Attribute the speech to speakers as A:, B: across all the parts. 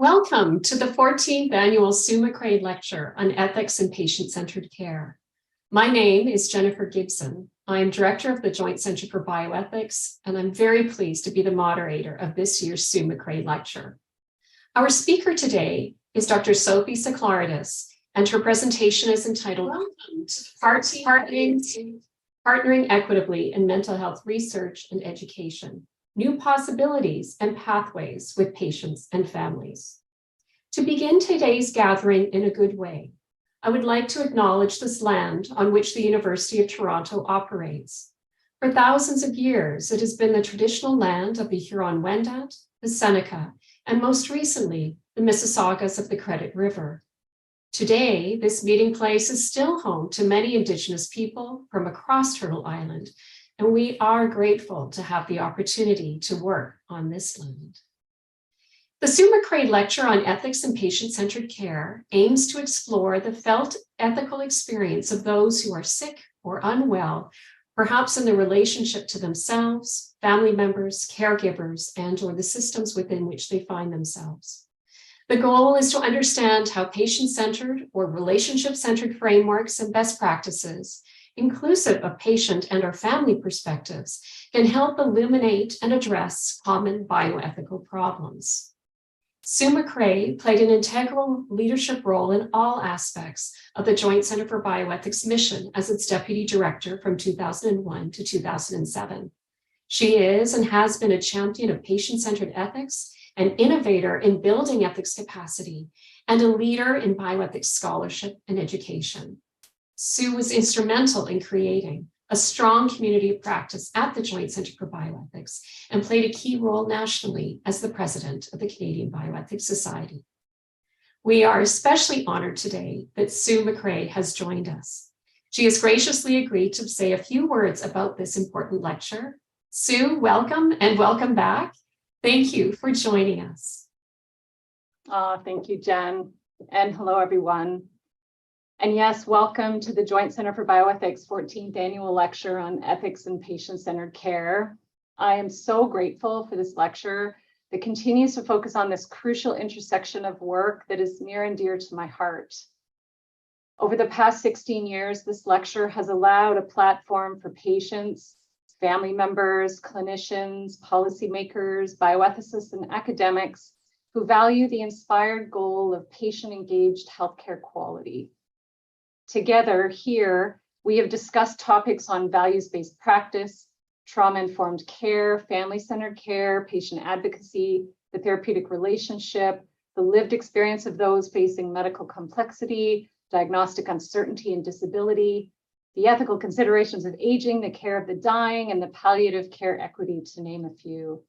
A: Welcome to the 14th annual Sue MacRae Lecture on Ethics and Patient-Centered Care. My name is Jennifer Gibson. I am Director of the Joint Center for Bioethics, and I'm very pleased to be the moderator of this year's Sue MacRae Lecture. Our speaker today is Dr. Sophie Soklaridis, and her presentation is entitled Partnering Equitably in Mental Health Research and Education, New Possibilities and Pathways with Patients and Families. To begin today's gathering in a good way, I would like to acknowledge this land on which the University of Toronto operates. For thousands of years, it has been the traditional land of the Huron-Wendat, the Seneca, and most recently, the Mississaugas of the Credit River. Today, this meeting place is still home to many Indigenous people from across Turtle Island, and we are grateful to have the opportunity to work on this land. The Sue MacRae Lecture on Ethics and Patient-Centered Care aims to explore the felt ethical experience of those who are sick or unwell, perhaps in the relationship to themselves, family members, caregivers, and/or the systems within which they find themselves. The goal is to understand how patient-centered or relationship-centered frameworks and best practices, inclusive of patient and/or family perspectives, can help illuminate and address common bioethical problems. Sue MacRae played an integral leadership role in all aspects of the Joint Center for Bioethics mission as its Deputy Director from 2001 to 2007. She is and has been a champion of patient-centered ethics, an innovator in building ethics capacity, and a leader in bioethics scholarship and education. Sue was instrumental in creating a strong community of practice at the Joint Center for Bioethics and played a key role nationally as the president of the Canadian Bioethics Society. We are especially honored today that Sue MacRae has joined us. She has graciously agreed to say a few words about this important lecture. Sue, welcome and welcome back. Thank you for joining us.
B: Thank you, Jen, and hello, everyone. And yes, welcome to the Joint Center for Bioethics 14th Annual Lecture on Ethics and Patient-Centered Care. I am so grateful for this lecture that continues to focus on this crucial intersection of work that is near and dear to my heart. Over the past 16 years, this lecture has allowed a platform for patients, family members, clinicians, policymakers, bioethicists, and academics who value the inspired goal of patient-engaged healthcare quality. Together here, we have discussed topics on values-based practice, trauma-informed care, family-centered care, patient advocacy, the therapeutic relationship, the lived experience of those facing medical complexity, diagnostic uncertainty and disability, the ethical considerations of aging, the care of the dying, and the palliative care equity, to name a few.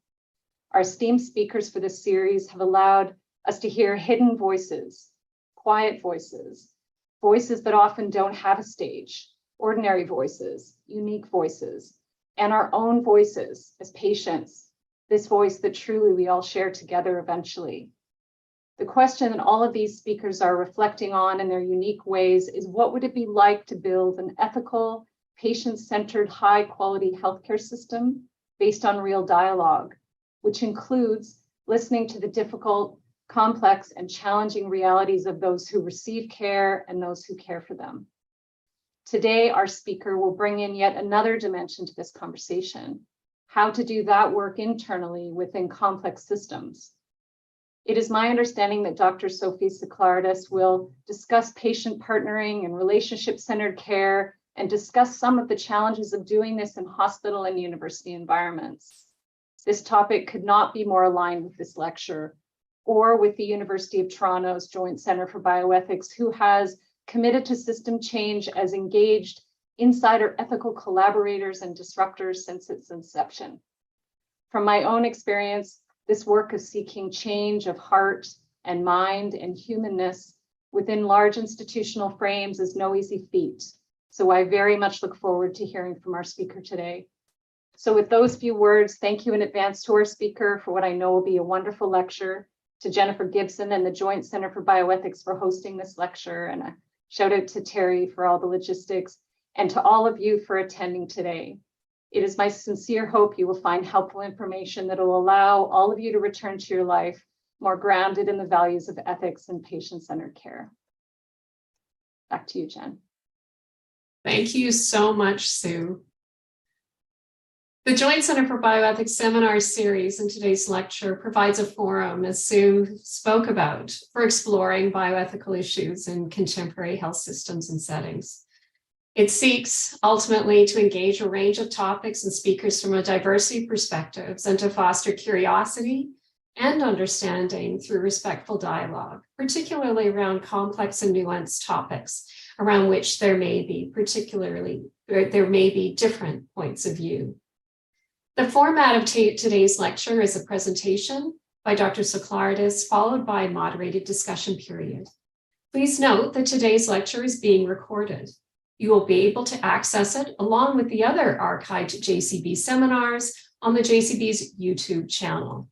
B: Our esteemed speakers for this series have allowed us to hear hidden voices, quiet voices, voices that often don't have a stage, ordinary voices, unique voices, and our own voices as patients, this voice that truly we all share together eventually. The question that all of these speakers are reflecting on in their unique ways is, what would it be like to build an ethical, patient-centered, high-quality healthcare system based on real dialogue, which includes listening to the difficult, complex, and challenging realities of those who receive care and those who care for them. Today, our speaker will bring in yet another dimension to this conversation, how to do that work internally within complex systems. It is my understanding that Dr. Sophie Soklaridis will discuss patient partnering and relationship-centered care and discuss some of the challenges of doing this in hospital and university environments. This topic could not be more aligned with this lecture or with the University of Toronto's Joint Center for Bioethics, who has committed to system change as engaged insider ethical collaborators and disruptors since its inception. From my own experience, this work of seeking change of heart and mind and humanness within large institutional frames is no easy feat. So I very much look forward to hearing from our speaker today. So with those few words, thank you in advance to our speaker for what I know will be a wonderful lecture, to Jennifer Gibson and the Joint Center for Bioethics for hosting this lecture, and a shout out to Terry for all the logistics, and to all of you for attending today. It is my sincere hope you will find helpful information that will allow all of you to return to your life more grounded in the values of ethics and patient-centered care. Back to you, Jen.
A: Thank you so much, Sue. The Joint Center for Bioethics seminar series in today's lecture provides a forum, as Sue spoke about, for exploring bioethical issues in contemporary health systems and settings. It seeks ultimately to engage a range of topics and speakers from a diversity of perspectives and to foster curiosity and understanding through respectful dialogue, particularly around complex and nuanced topics around which there may be different points of view. The format of today's lecture is a presentation by Dr. Soklaridis, followed by a moderated discussion period. Please note that today's lecture is being recorded. You will be able to access it along with the other archived JCB seminars on the JCB's YouTube channel.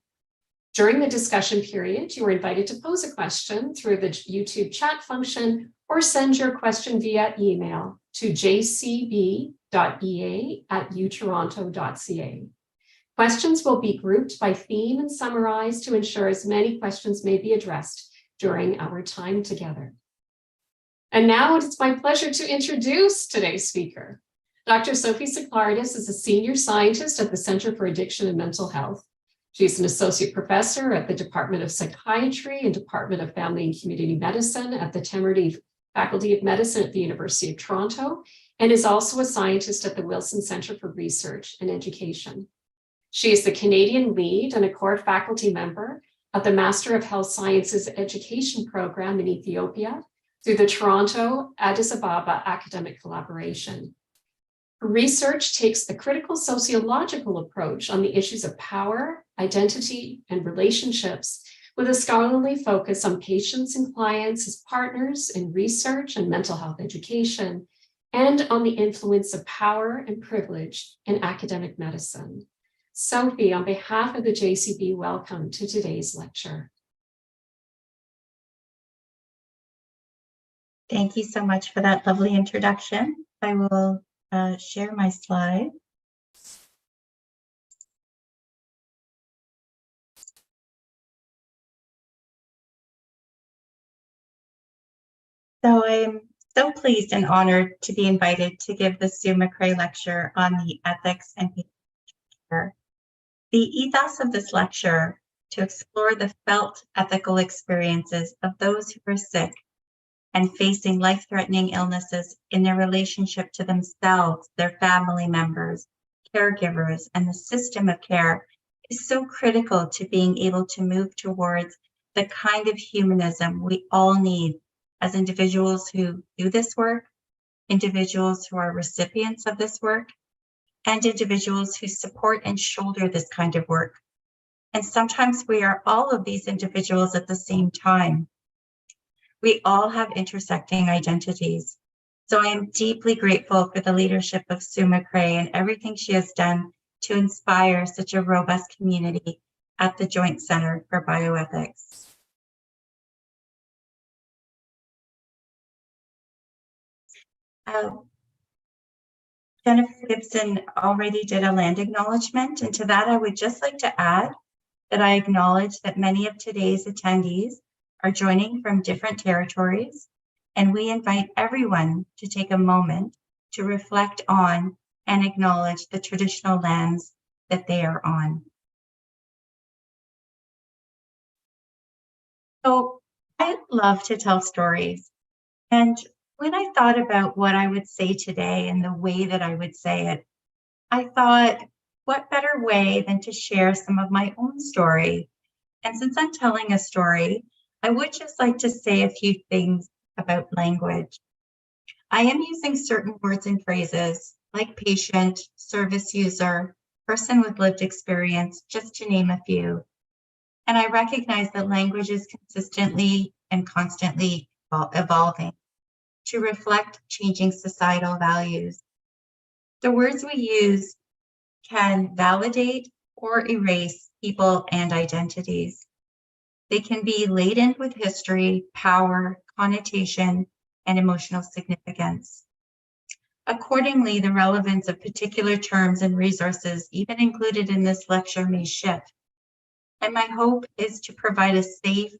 A: During the discussion period, you are invited to pose a question through the YouTube chat function or send your question via email to jcb.ea@utoronto.ca. Questions will be grouped by theme and summarized to ensure as many questions may be addressed during our time together. And now it is my pleasure to introduce today's speaker. Dr. Sophie Soklaridis is a senior scientist at the Center for Addiction and Mental Health. She's an associate professor at the Department of Psychiatry and Department of Family and Community Medicine at the Temerity Faculty of Medicine at the University of Toronto, and is also a scientist at the Wilson Centre for Research and Education. She is the Canadian lead and a core faculty member at the Master of Health Sciences Education Program in Ethiopia through the Toronto Addis Ababa Academic Collaboration. Her research takes the critical sociological approach on the issues of power, identity, and relationships, with a scholarly focus on patients and clients as partners in research and mental health education, and on the influence of power and privilege in academic medicine. Sophie, on behalf of the JCB, welcome to today's lecture.
C: Thank you so much for that lovely introduction. I will share my slide. So I'm so pleased and honored to be invited to give the Sue MacRae Lecture on the ethics and patient care. The ethos of this lecture to explore the felt ethical experiences of those who are sick and facing life-threatening illnesses in their relationship to themselves, their family members, caregivers, and the system of care is so critical to being able to move towards the kind of humanism we all need as individuals who do this work, individuals who are recipients of this work, and individuals who support and shoulder this kind of work. And sometimes we are all of these individuals at the same time. We all have intersecting identities. So I am deeply grateful for the leadership of Sue MacRae and everything she has done to inspire such a robust community at the Joint Center for Bioethics. Jennifer Gibson already did a land acknowledgement, and to that I would just like to add that I acknowledge that many of today's attendees are joining from different territories, and we invite everyone to take a moment to reflect on and acknowledge the traditional lands that they are on. So I love to tell stories, and when I thought about what I would say today and the way that I would say it, I thought, what better way than to share some of my own story? And since I'm telling a story, I would just like to say a few things about language. I am using certain words and phrases like patient, service user, person with lived experience, just to name a few. And I recognize that language is consistently and constantly evolving to reflect changing societal values. The words we use can validate or erase people and identities. They can be laden with history, power, connotation, and emotional significance. Accordingly, the relevance of particular terms and resources, even included in this lecture, may shift. And my hope is to provide a safe,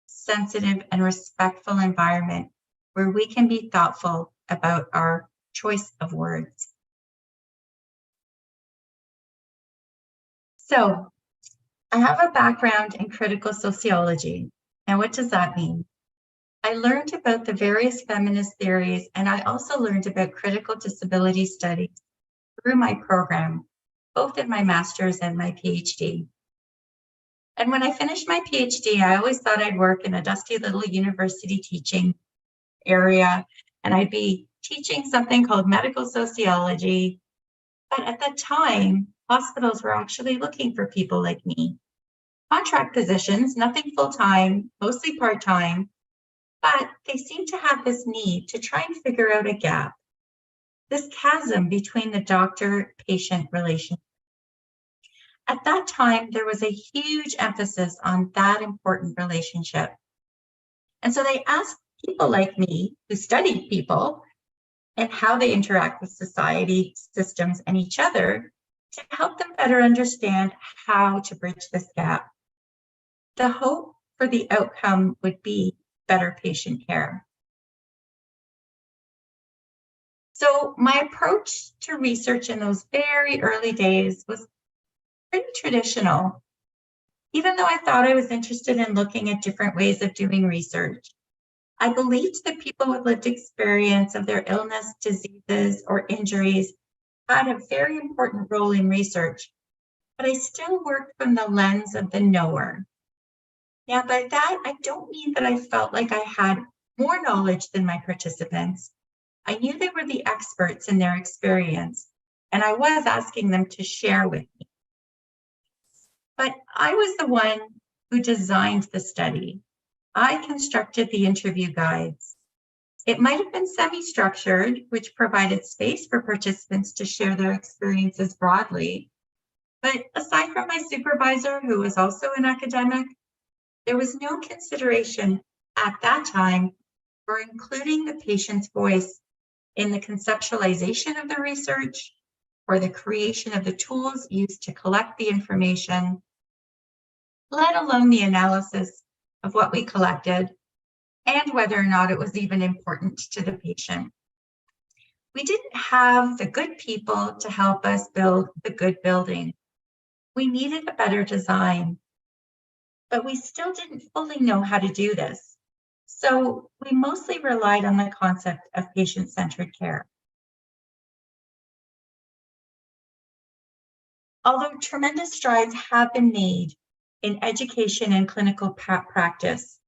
C: sensitive, and respectful environment where we can be thoughtful about our choice of words. So, I have a background in critical sociology. Now, what does that mean? I learned about the various feminist theories, and I also learned about critical disability studies through my program, both in my master's and my PhD. And when I finished my PhD, I always thought I'd work in a dusty little university teaching area, and I'd be teaching something called medical sociology. But at that time, hospitals were actually looking for people like me. Contract positions, nothing full-time, mostly part-time, but they seemed to have this need to try and figure out a gap, this chasm between the doctor-patient relationship. At that time, there was a huge emphasis on that important relationship. And so they asked people like me who studied people and how they interact with society, systems, and each other to help them better understand how to bridge this gap. The hope for the outcome would be better patient care. So my approach to research in those very early days was pretty traditional. Even though I thought I was interested in looking at different ways of doing research, I believed that people with lived experience of their illness, diseases, or injuries had a very important role in research, but I still worked from the lens of the knower. Now, by that, I don't mean that I felt like I had more knowledge than my participants. I knew they were the experts in their experience, and I was asking them to share with me. But I was the one who designed the study. I constructed the interview guides. It might have been semi-structured, which provided space for participants to share their experiences broadly. But aside from my supervisor, who was also an academic, there was no consideration at that time for including the patient's voice in the conceptualization of the research or the creation of the tools used to collect the information, let alone the analysis of what we collected and whether or not it was even important to the patient. We didn't have the good people to help us build the good building. We needed a better design, but we still didn't fully know how to do this. So we mostly relied on the concept of patient-centered care. Although tremendous strides have been made in education and clinical practice,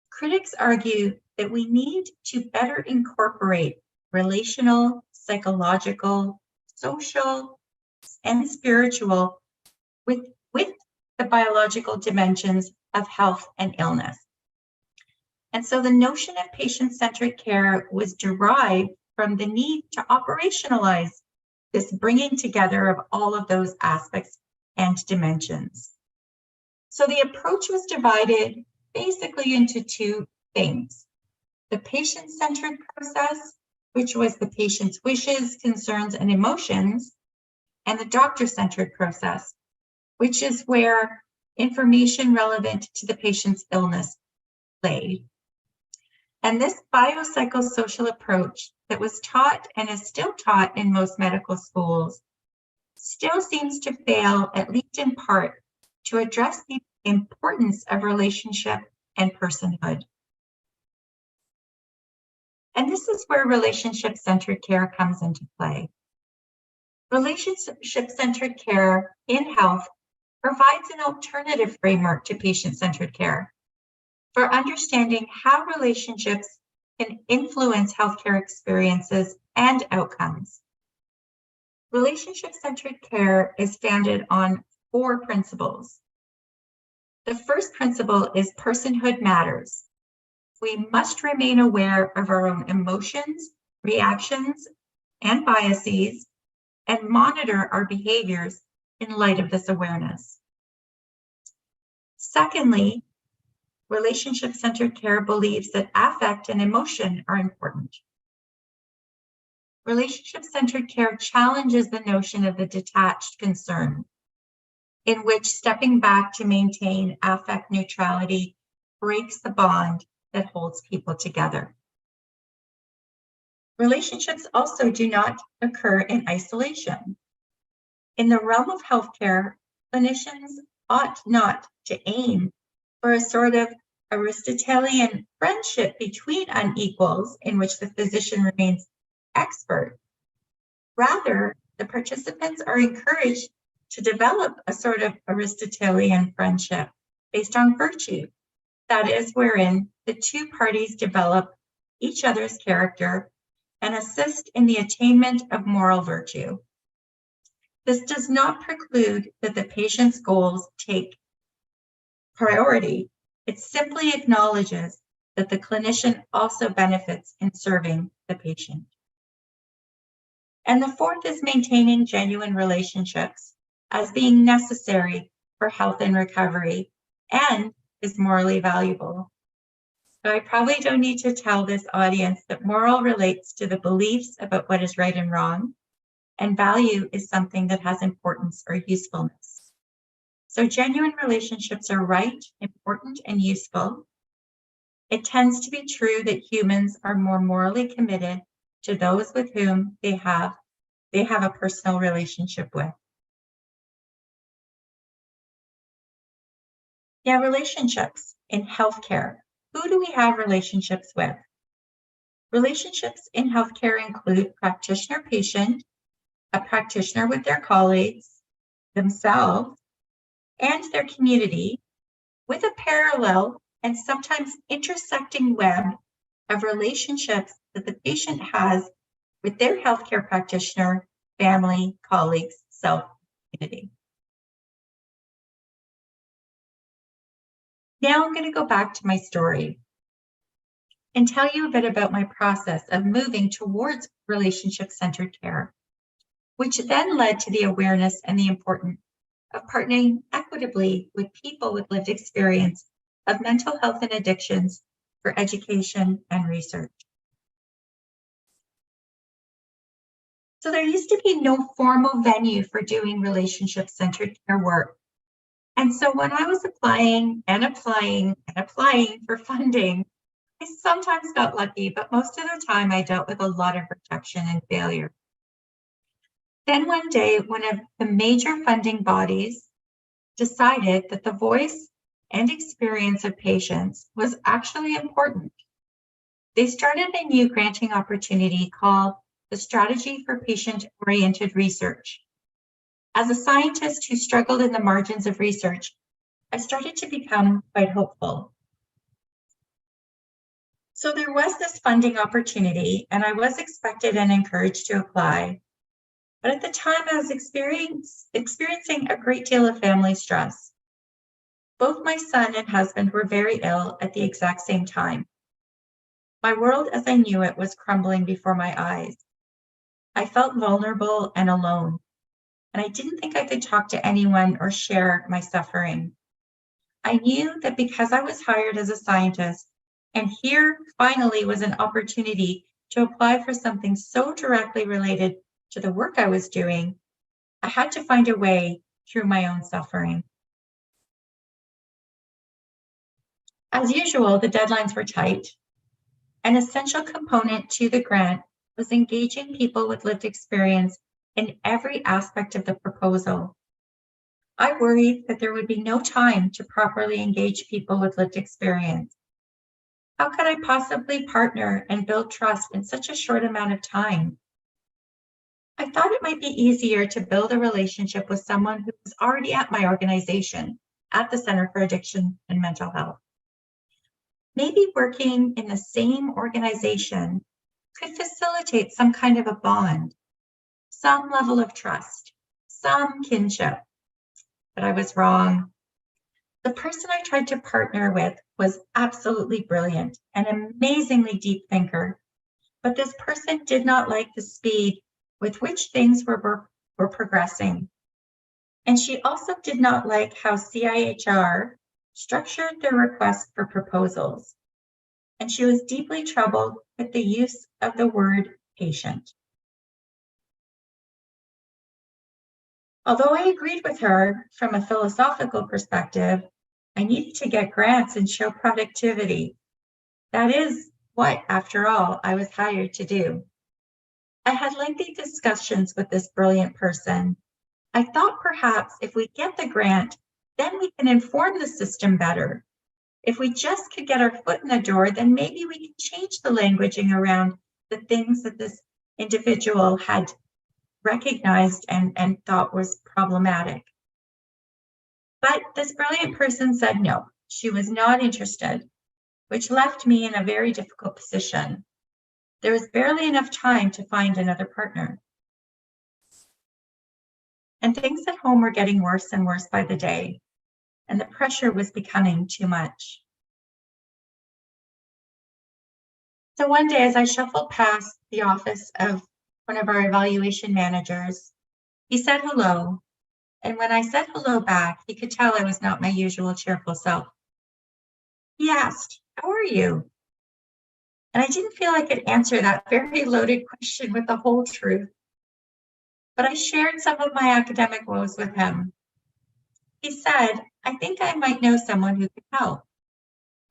C: critics argue that we need to better incorporate relational, psychological, social, and spiritual with the biological dimensions of health and illness. And so the notion of patient-centered care was derived from the need to operationalize this bringing together of all of those aspects and dimensions. So the approach was divided basically into two things: the patient-centered process, which was the patient's wishes, concerns, and emotions, and the doctor-centered process, which is where information relevant to the patient's illness lay. And this biopsychosocial approach that was taught and is still taught in most medical schools still seems to fail, at least in part, to address the importance of relationship and personhood. And this is where relationship-centered care comes into play. Relationship-centered care in health provides an alternative framework to patient-centered care for understanding how relationships can influence healthcare experiences and outcomes. Relationship-centered care is founded on 4 principles. The first principle is personhood matters. We must remain aware of our own emotions, reactions, and biases, and monitor our behaviors in light of this awareness. Secondly, relationship-centered care believes that affect and emotion are important. Relationship-centered care challenges the notion of the detached concern. in which stepping back to maintain affect neutrality breaks the bond that holds people together. Relationships also do not occur in isolation. In the realm of healthcare, clinicians ought not to aim for a sort of Aristotelian friendship between unequals in which the physician remains expert. Rather, the participants are encouraged to develop a sort of Aristotelian friendship based on virtue, that is, wherein the two parties develop each other's character and assist in the attainment of moral virtue. This does not preclude that the patient's goals take priority. It simply acknowledges that the clinician also benefits in serving the patient. And the fourth is maintaining genuine relationships as being necessary for health and recovery and is morally valuable. So I probably don't need to tell this audience that moral relates to the beliefs about what is right and wrong, and value is something that has importance or usefulness. So genuine relationships are right, important, and useful. It tends to be true that humans are more morally committed to those with whom they have a personal relationship with. Yeah, relationships in healthcare. Who do we have relationships with? Relationships in healthcare include practitioner-patient, a practitioner with their colleagues, themselves, and their community, with a parallel and sometimes intersecting web of relationships that the patient has with their healthcare practitioner, family, colleagues, self, community. Now I'm going to go back to my story and tell you a bit about my process of moving towards relationship-centered care, which then led to the awareness and the importance of partnering equitably with people with lived experience of mental health and addictions for education and research. So there used to be no formal venue for doing relationship-centered care work. And so when I was applying for funding, I sometimes got lucky, but most of the time I dealt with a lot of rejection and failure. Then one day, one of the major funding bodies decided that the voice and experience of patients was actually important. They started a new granting opportunity called the Strategy for Patient-Oriented Research. As a scientist who struggled in the margins of research, I started to become quite hopeful. So there was this funding opportunity, and I was expected and encouraged to apply. But at the time, I was experiencing a great deal of family stress. Both my son and husband were very ill at the exact same time. My world as I knew it was crumbling before my eyes. I felt vulnerable and alone, and I didn't think I could talk to anyone or share my suffering. I knew that because I was hired as a scientist, and here finally was an opportunity to apply for something so directly related to the work I was doing, I had to find a way through my own suffering. As usual, the deadlines were tight. An essential component to the grant was engaging people with lived experience in every aspect of the proposal. I worried that there would be no time to properly engage people with lived experience. How could I possibly partner and build trust in such a short amount of time? I thought it might be easier to build a relationship with someone who was already at my organization, at the Center for Addiction and Mental Health. Maybe working in the same organization could facilitate some kind of a bond, some level of trust, some kinship. But I was wrong. The person I tried to partner with was absolutely brilliant, an amazingly deep thinker. But this person did not like the speed with which things were progressing. And she also did not like how CIHR structured their request for proposals. And she was deeply troubled with the use of the word patient. Although I agreed with her from a philosophical perspective, I needed to get grants and show productivity. That is what, after all, I was hired to do. I had lengthy discussions with this brilliant person. I thought perhaps if we get the grant, then we can inform the system better. If we just could get our foot in the door, then maybe we can change the languaging around the things that this individual had recognized and thought was problematic. But this brilliant person said no, she was not interested, which left me in a very difficult position. There was barely enough time to find another partner. And things at home were getting worse and worse by the day, and the pressure was becoming too much. So one day, as I shuffled past the office of one of our evaluation managers, he said hello. And when I said hello back, he could tell I was not my usual cheerful self. He asked, "How are you?" And I didn't feel I could answer that very loaded question with the whole truth. But I shared some of my academic woes with him. He said, "I think I might know someone who could help."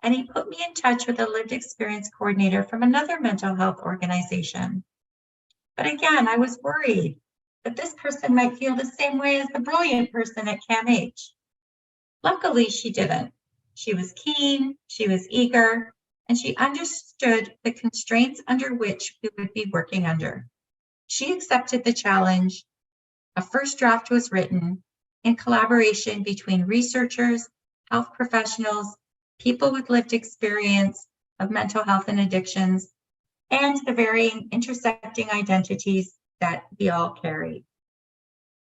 C: And he put me in touch with a lived experience coordinator from another mental health organization. But again, I was worried that this person might feel the same way as the brilliant person at CAMH. Luckily, she didn't. She was keen, she was eager, and she understood the constraints under which we would be working under. She accepted the challenge. A first draft was written in collaboration between researchers, health professionals, people with lived experience of mental health and addictions, and the varying intersecting identities that we all carry.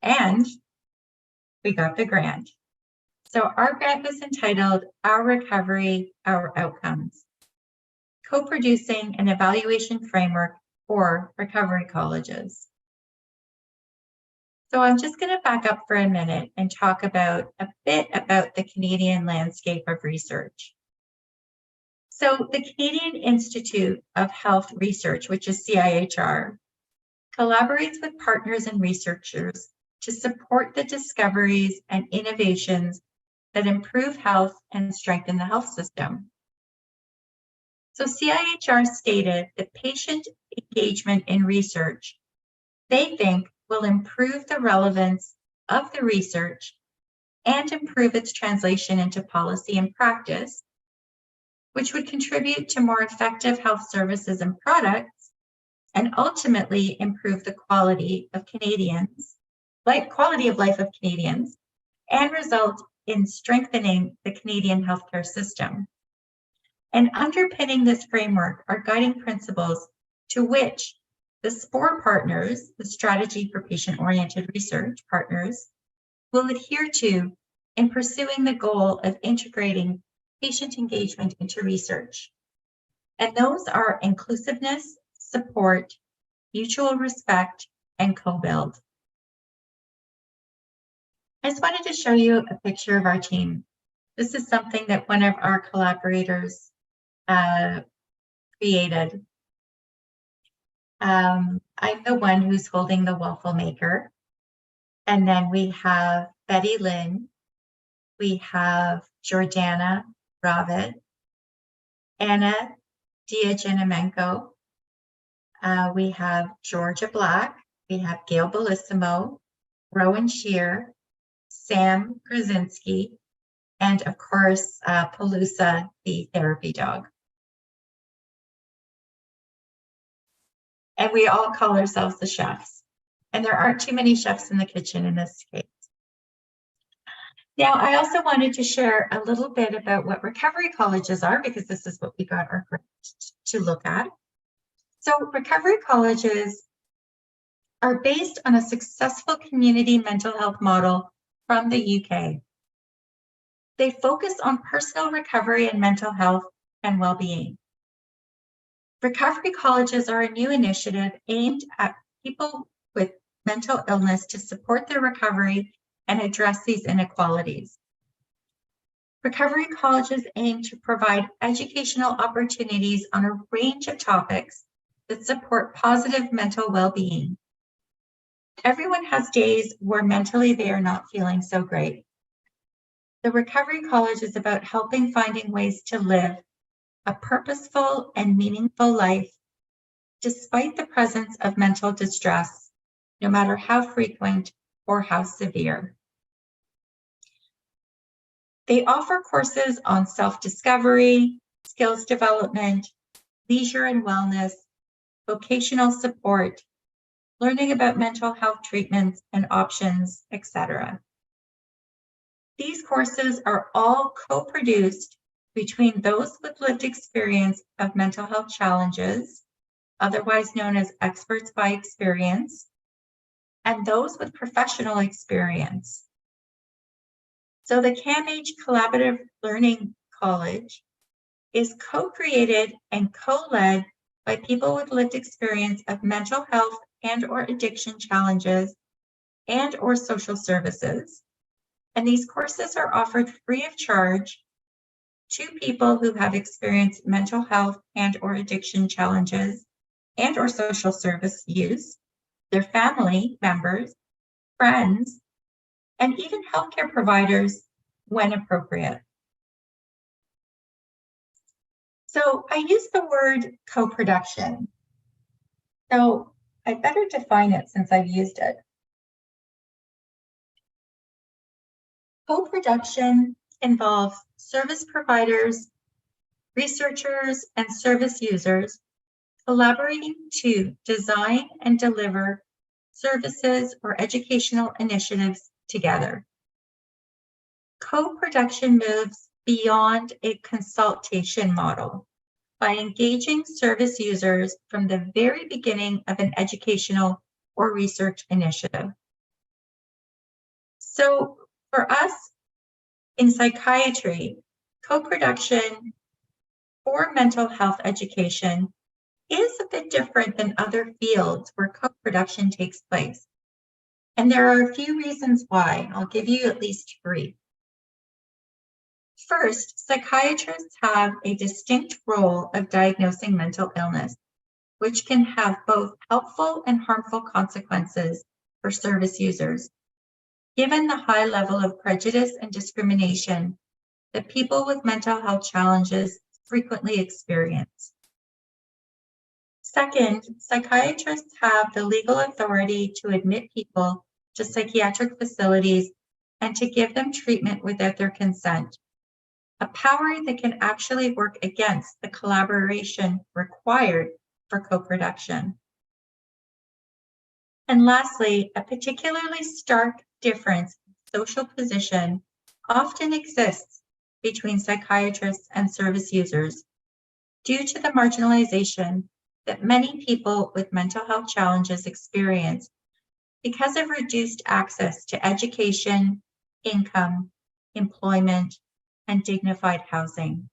C: And we got the grant. So our grant was entitled Our Recovery, Our Outcomes, co-producing an evaluation framework for recovery colleges. So I'm just going to back up for a minute and talk about a bit about the Canadian landscape of research. So the Canadian Institute of Health Research, which is CIHR, collaborates with partners and researchers to support the discoveries and innovations that improve health and strengthen the health system. So CIHR stated that patient engagement in research, they think, will improve the relevance of the research and improve its translation into policy and practice, which would contribute to more effective health services and products, and ultimately improve the quality of quality of life of Canadians, and result in strengthening the Canadian healthcare system. And underpinning this framework are guiding principles to which the SPORE partners, the Strategy for Patient-Oriented Research partners, will adhere to in pursuing the goal of integrating patient engagement into research. And those are inclusiveness, support, mutual respect, and co-build. I just wanted to show you a picture of our team. This is something that one of our collaborators created. I'm the one who's holding the waffle maker. And then we have Betty Lynn, we have Jordana Ravid, Anna Diagenamenko, we have Georgia Black, we have Gail Bellissimo, Rowan Shear, Sam Krasinski, and of course, Palooza, the therapy dog. And we all call ourselves the chefs. And there aren't too many chefs in the kitchen in this case. Now, I also wanted to share a little bit about what recovery colleges are, because this is what we got our grant to look at. So recovery colleges are based on a successful community mental health model from the UK. They focus on personal recovery and mental health and well-being. Recovery colleges are a new initiative aimed at people with mental illness to support their recovery and address these inequalities. Recovery colleges aim to provide educational opportunities on a range of topics that support positive mental well-being. Everyone has days where mentally they are not feeling so great. The Recovery College is about helping finding ways to live a purposeful and meaningful life despite the presence of mental distress, no matter how frequent or how severe. They offer courses on self-discovery, skills development, leisure and wellness, vocational support, learning about mental health treatments and options, etc. These courses are all co-produced between those with lived experience of mental health challenges, otherwise known as experts by experience, and those with professional experience. So the CAMH Collaborative Learning College is co-created and co-led by people with lived experience of mental health and or addiction challenges and or social services. And these courses are offered free of charge to people who have experienced mental health and or addiction challenges and or social service use, their family members, friends, and even healthcare providers when appropriate. So I use the word co-production. So I better define it since I've used it. Co-production involves service providers, researchers, and service users collaborating to design and deliver services or educational initiatives together. Co-production moves beyond a consultation model by engaging service users from the very beginning of an educational or research initiative. So for us in psychiatry, co-production for mental health education is a bit different than other fields where co-production takes place. And there are a few reasons why. I'll give you at least 3. First, psychiatrists have a distinct role of diagnosing mental illness, which can have both helpful and harmful consequences for service users, given the high level of prejudice and discrimination that people with mental health challenges frequently experience. Second, psychiatrists have the legal authority to admit people to psychiatric facilities and to give them treatment without their consent, a power that can actually work against the collaboration required for co-production. And lastly, a particularly stark difference in social position often exists between psychiatrists and service users due to the marginalization that many people with mental health challenges experience because of reduced access to education, income, employment, and dignified housing.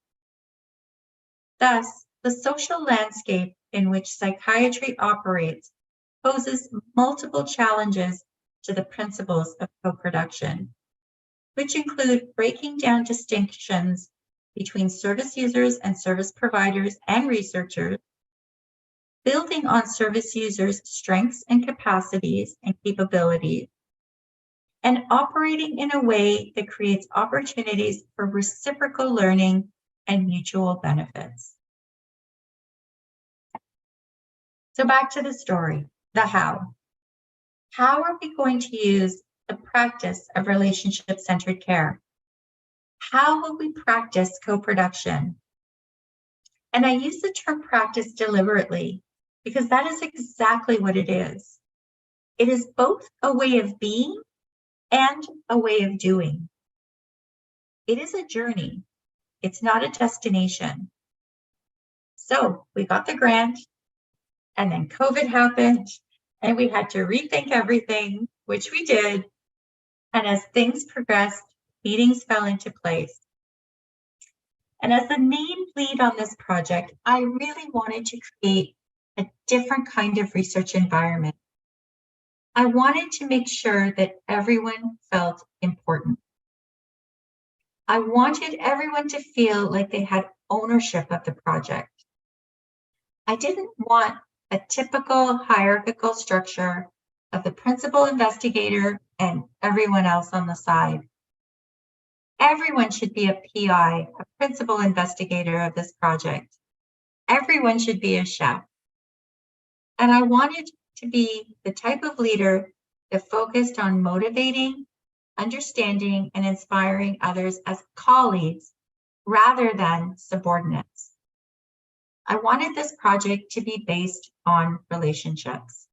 C: Thus, the social landscape in which psychiatry operates poses multiple challenges to the principles of co-production, which include breaking down distinctions between service users and service providers and researchers, building on service users' strengths and capacities and capabilities, and operating in a way that creates opportunities for reciprocal learning and mutual benefits. So back to the story, the how. How are we going to use the practice of relationship-centered care? How will we practice co-production? And I use the term practice deliberately because that is exactly what it is. It is both a way of being and a way of doing. It is a journey. It's not a destination. So we got the grant, and then COVID happened, and we had to rethink everything, which we did. And as things progressed, meetings fell into place. And as the main lead on this project, I really wanted to create a different kind of research environment. I wanted to make sure that everyone felt important. I wanted everyone to feel like they had ownership of the project. I didn't want a typical hierarchical structure of the principal investigator and everyone else on the side. Everyone should be a PI, a principal investigator of this project. Everyone should be a chef. And I wanted to be the type of leader that focused on motivating, understanding, and inspiring others as colleagues rather than subordinates. I wanted this project to be based on relationships.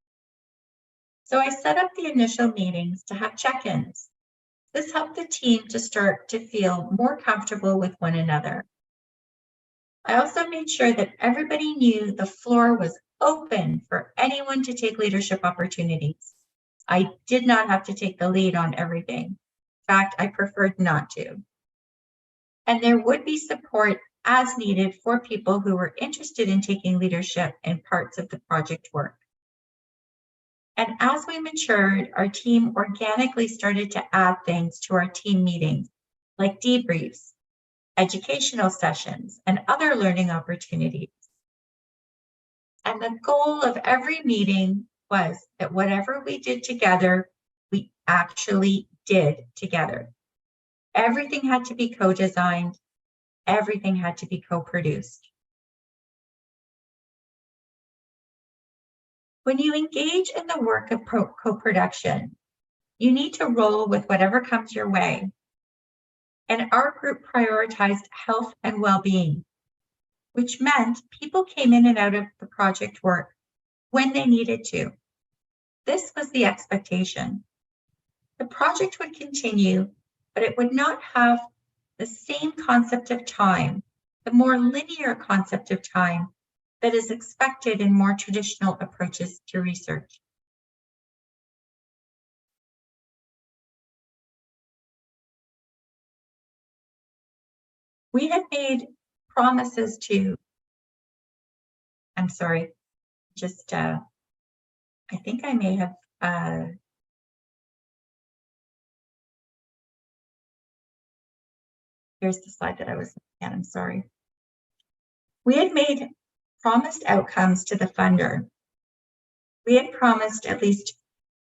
C: So I set up the initial meetings to have check-ins. This helped the team to start to feel more comfortable with one another. I also made sure that everybody knew the floor was open for anyone to take leadership opportunities. I did not have to take the lead on everything. In fact, I preferred not to. And there would be support as needed for people who were interested in taking leadership in parts of the project work. And as we matured, our team organically started to add things to our team meetings, like debriefs, educational sessions, and other learning opportunities. And the goal of every meeting was that whatever we did together, we actually did together. Everything had to be co-designed. Everything had to be co-produced. When you engage in the work of co-production, you need to roll with whatever comes your way. And our group prioritized health and well-being, which meant people came in and out of the project work when they needed to. This was the expectation. The project would continue, but it would not have the same concept of time, the more linear concept of time that is expected in more traditional approaches to research. We had made promises to, I think I may have, here's the slide that I was looking at, I'm sorry. We had made promised outcomes to the funder. We had promised at least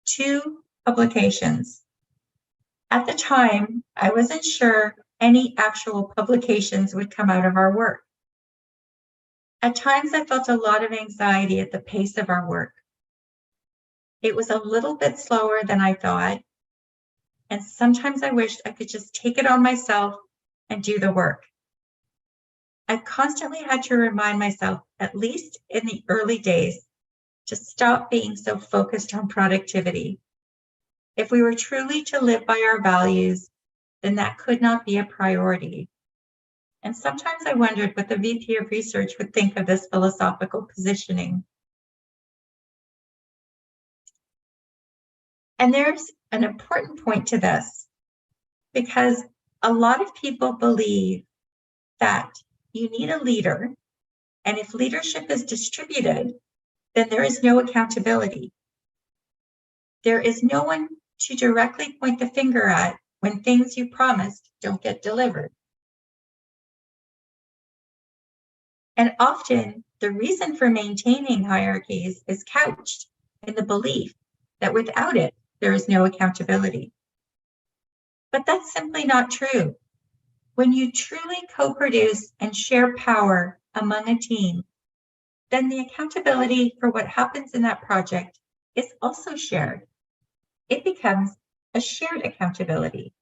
C: 2 publications. At the time, I wasn't sure any actual publications would come out of our work. At times, I felt a lot of anxiety at the pace of our work. It was a little bit slower than I thought, and sometimes I wished I could just take it on myself and do the work. I constantly had to remind myself, at least in the early days, to stop being so focused on productivity. If we were truly to live by our values, then that could not be a priority. And sometimes I wondered what the VP of Research would think of this philosophical positioning. And there's an important point to this, because a lot of people believe that you need a leader, and if leadership is distributed, then there is no accountability. There is no one to directly point the finger at when things you promised don't get delivered. And often, the reason for maintaining hierarchies is couched in the belief that without it, there is no accountability. But that's simply not true. When you truly co-produce and share power among a team, then the accountability for what happens in that project is also shared. It becomes a shared accountability.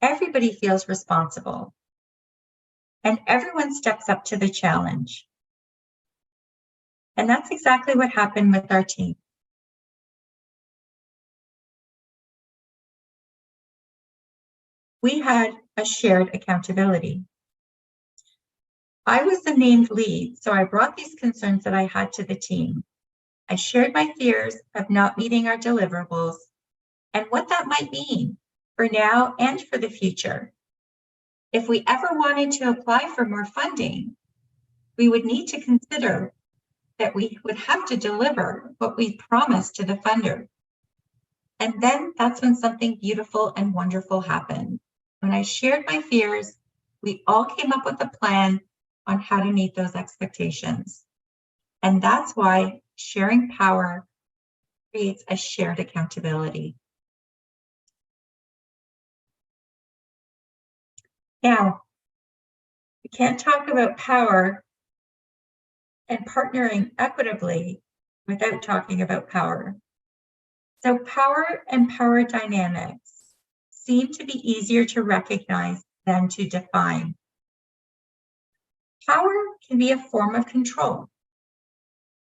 C: Everybody feels responsible, and everyone steps up to the challenge. And that's exactly what happened with our team. We had a shared accountability. I was the named lead, so I brought these concerns that I had to the team. I shared my fears of not meeting our deliverables and what that might mean for now and for the future. If we ever wanted to apply for more funding, we would need to consider that we would have to deliver what we promised to the funder. And then that's when something beautiful and wonderful happened. When I shared my fears, we all came up with a plan on how to meet those expectations. And that's why sharing power creates a shared accountability. Now, we can't talk about power and partnering equitably without talking about power. So power and power dynamics seem to be easier to recognize than to define. Power can be a form of control.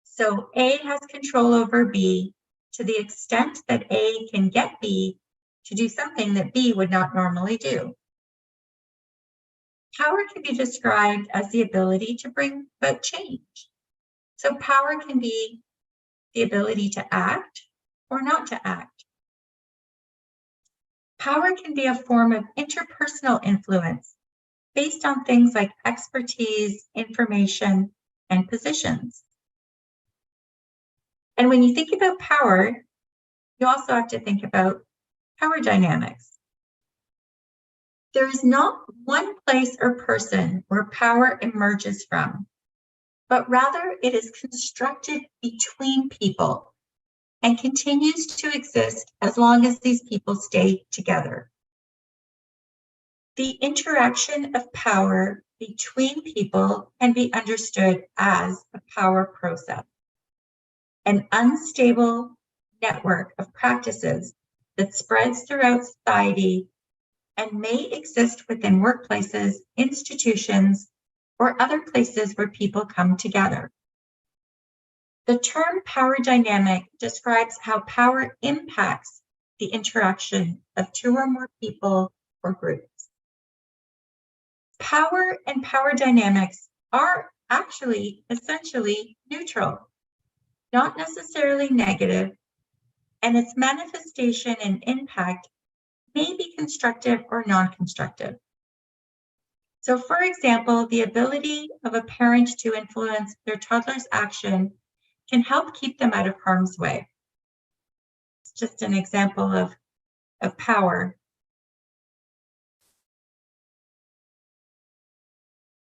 C: So A has control over B to the extent that A can get B to do something that B would not normally do. Power can be described as the ability to bring about change. So power can be the ability to act or not to act. Power can be a form of interpersonal influence based on things like expertise, information, and positions. And when you think about power, you also have to think about power dynamics. There is not one place or person where power emerges from, but rather it is constructed between people and continues to exist as long as these people stay together. The interaction of power between people can be understood as a power process, an unstable network of practices that spreads throughout society and may exist within workplaces, institutions, or other places where people come together. The term power dynamic describes how power impacts the interaction of two or more people or groups. Power and power dynamics are actually essentially neutral, not necessarily negative, and its manifestation and impact may be constructive or non-constructive. So for example, the ability of a parent to influence their toddler's action can help keep them out of harm's way. It's just an example of power.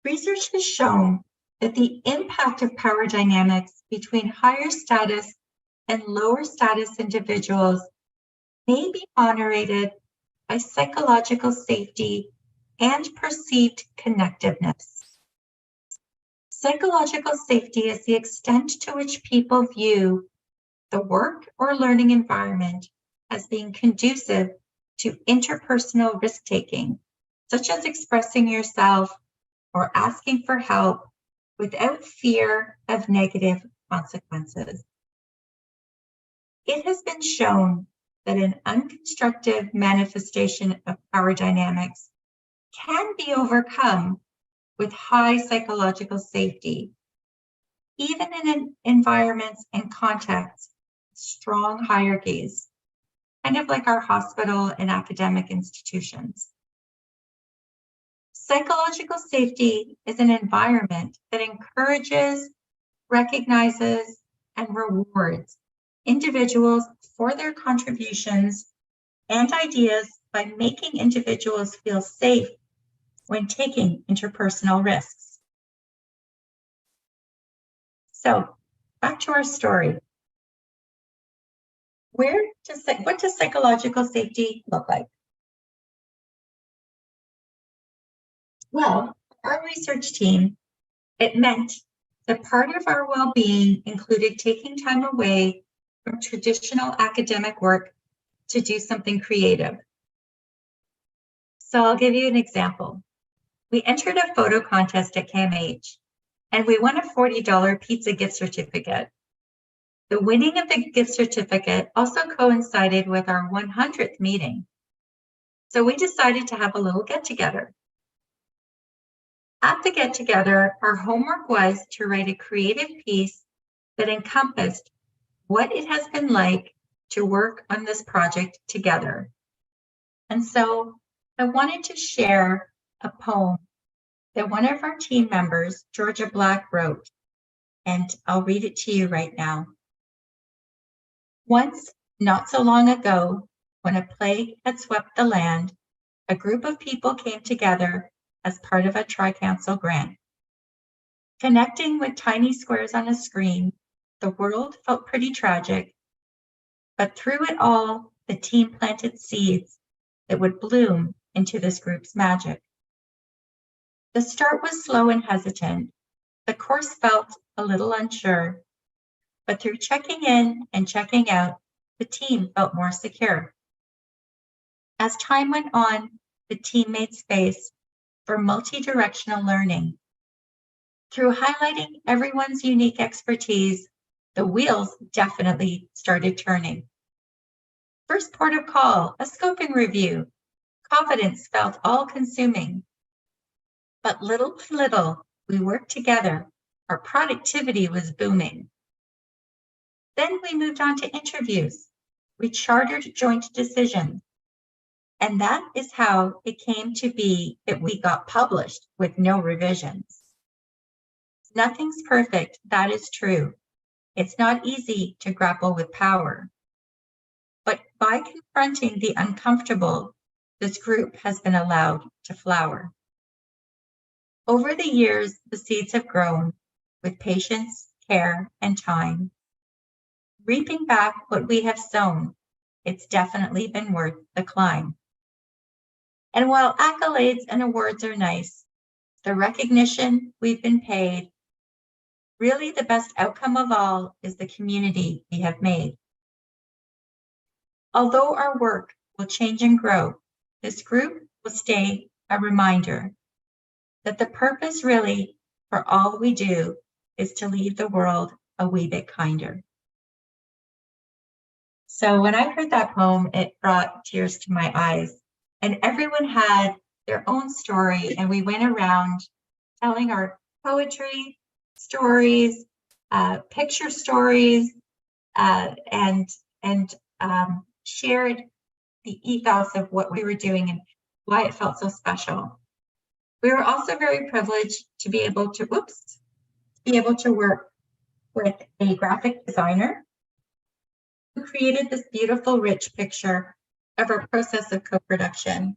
C: Research has shown that the impact of power dynamics between higher status and lower status individuals may be moderated by psychological safety and perceived connectiveness. Psychological safety is the extent to which people view the work or learning environment as being conducive to interpersonal risk-taking, such as expressing yourself or asking for help without fear of negative consequences. It has been shown that an unconstructive manifestation of power dynamics can be overcome with high psychological safety, even in environments and contexts with strong hierarchies, kind of like our hospital and academic institutions. Psychological safety is an environment that encourages, recognizes, and rewards individuals for their contributions and ideas by making individuals feel safe when taking interpersonal risks. So, back to our story. What does psychological safety look like? Well, our research team, it meant that part of our well-being included taking time away from traditional academic work to do something creative. So I'll give you an example. We entered a photo contest at CAMH, and we won a $40 pizza gift certificate. The winning of the gift certificate also coincided with our 100th meeting. So we decided to have a little get-together. At the get-together, our homework was to write a creative piece that encompassed what it has been like to work on this project together. And so I wanted to share a poem that one of our team members, Georgia Black, wrote, and I'll read it to you right now. Once, not so long ago, when a plague had swept the land, a group of people came together as part of a tri-council grant. Connecting with tiny squares on a screen, the world felt pretty tragic, But through it all, the team planted seeds that would bloom into this group's magic. The start was slow and hesitant. The course felt a little unsure, but through checking in and checking out, the team felt more secure. As time went on, the team made space for multi-directional learning. Through highlighting everyone's unique expertise, the wheels definitely started turning. First port of call, a scoping review. Confidence felt all-consuming. But little by little, we worked together. Our productivity was booming. Then we moved on to interviews. We chartered joint decisions. And that is how it came to be that we got published with no revisions. Nothing's perfect, that is true. It's not easy to grapple with power. But by confronting the uncomfortable, this group has been allowed to flower. Over the years, the seeds have grown with patience, care, and time. Reaping back what we have sown, it's definitely been worth the climb. And while accolades and awards are nice, the recognition we've been paid, really the best outcome of all is the community we have made. Although our work will change and grow, this group will stay a reminder that the purpose really for all we do is to leave the world a wee bit kinder. So when I heard that poem, it brought tears to my eyes. And everyone had their own story, and we went around telling our poetry, stories, picture stories, and shared the ethos of what we were doing and why it felt so special. We were also very privileged to be able to work with a graphic designer who created this beautiful, rich picture of our process of co-production.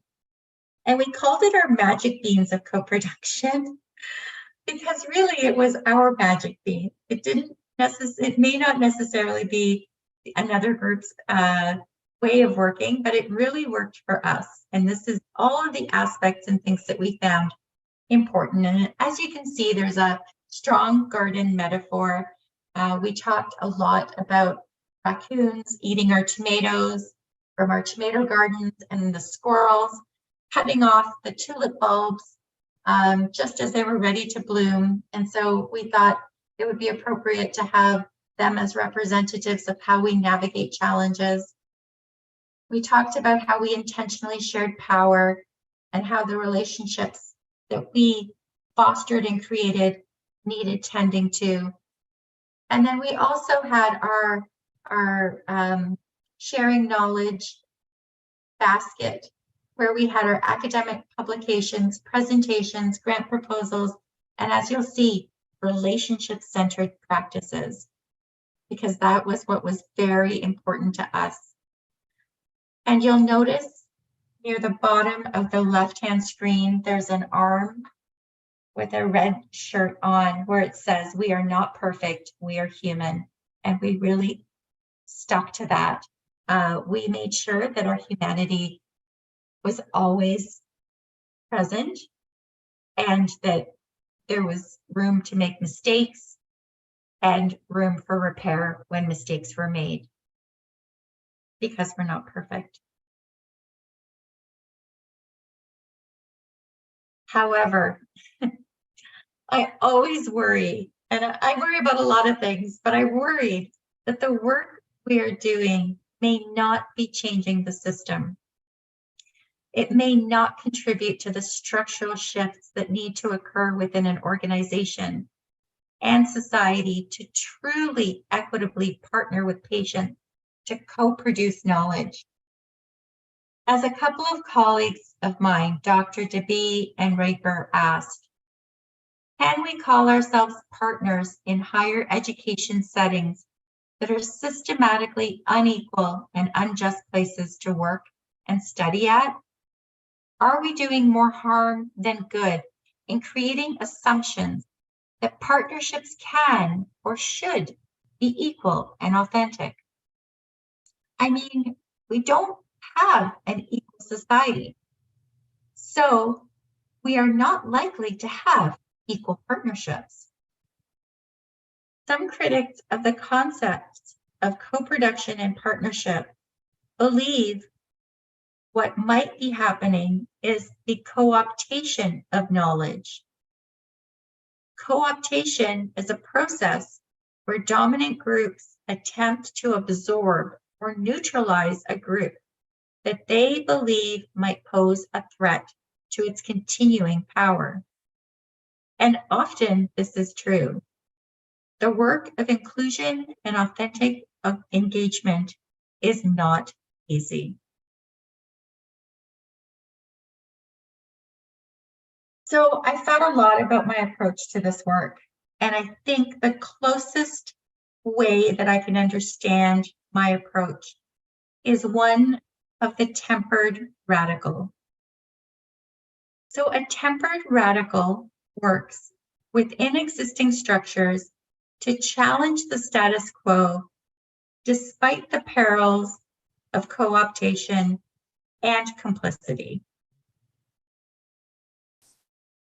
C: And we called it our magic beans of co-production because really it was our magic bean. It may not necessarily be another group's way of working, but it really worked for us. And this is all of the aspects and things that we found important. And as you can see, there's a strong garden metaphor. We talked a lot about raccoons eating our tomatoes from our tomato gardens, and the squirrels cutting off the tulip bulbs just as they were ready to bloom. And so we thought it would be appropriate to have them as representatives of how we navigate challenges. We talked about how we intentionally shared power and how the relationships that we fostered and created needed tending to. And then we also had our sharing knowledge basket, where we had our academic publications, presentations, grant proposals, and as you'll see, relationship-centered practices, because that was what was very important to us. And you'll notice near the bottom of the left-hand screen, there's an arm with a red shirt on where it says, "We are not perfect, we are human." And we really stuck to that. We made sure that our humanity was always present and that there was room to make mistakes and room for repair when mistakes were made, because we're not perfect. However, I always worry, and I worry about a lot of things, but I worried that the work we are doing may not be changing the system. It may not contribute to the structural shifts that need to occur within an organization and society to truly equitably partner with patients to co-produce knowledge. As a couple of colleagues of mine, Dr. DeBee and Raper, asked, can we call ourselves partners in higher education settings that are systematically unequal and unjust places to work and study at? Are we doing more harm than good in creating assumptions that partnerships can or should be equal and authentic? I mean, we don't have an equal society. So we are not likely to have equal partnerships. Some critics of the concept of co-production and partnership believe what might be happening is the co-optation of knowledge. Co-optation is a process where dominant groups attempt to absorb or neutralize a group that they believe might pose a threat to its continuing power. And often this is true. The work of inclusion and authentic engagement is not easy. So I thought a lot about my approach to this work, and I think the closest way that I can understand my approach is one of the tempered radical. So a tempered radical works within existing structures to challenge the status quo despite the perils of co-optation and complicity.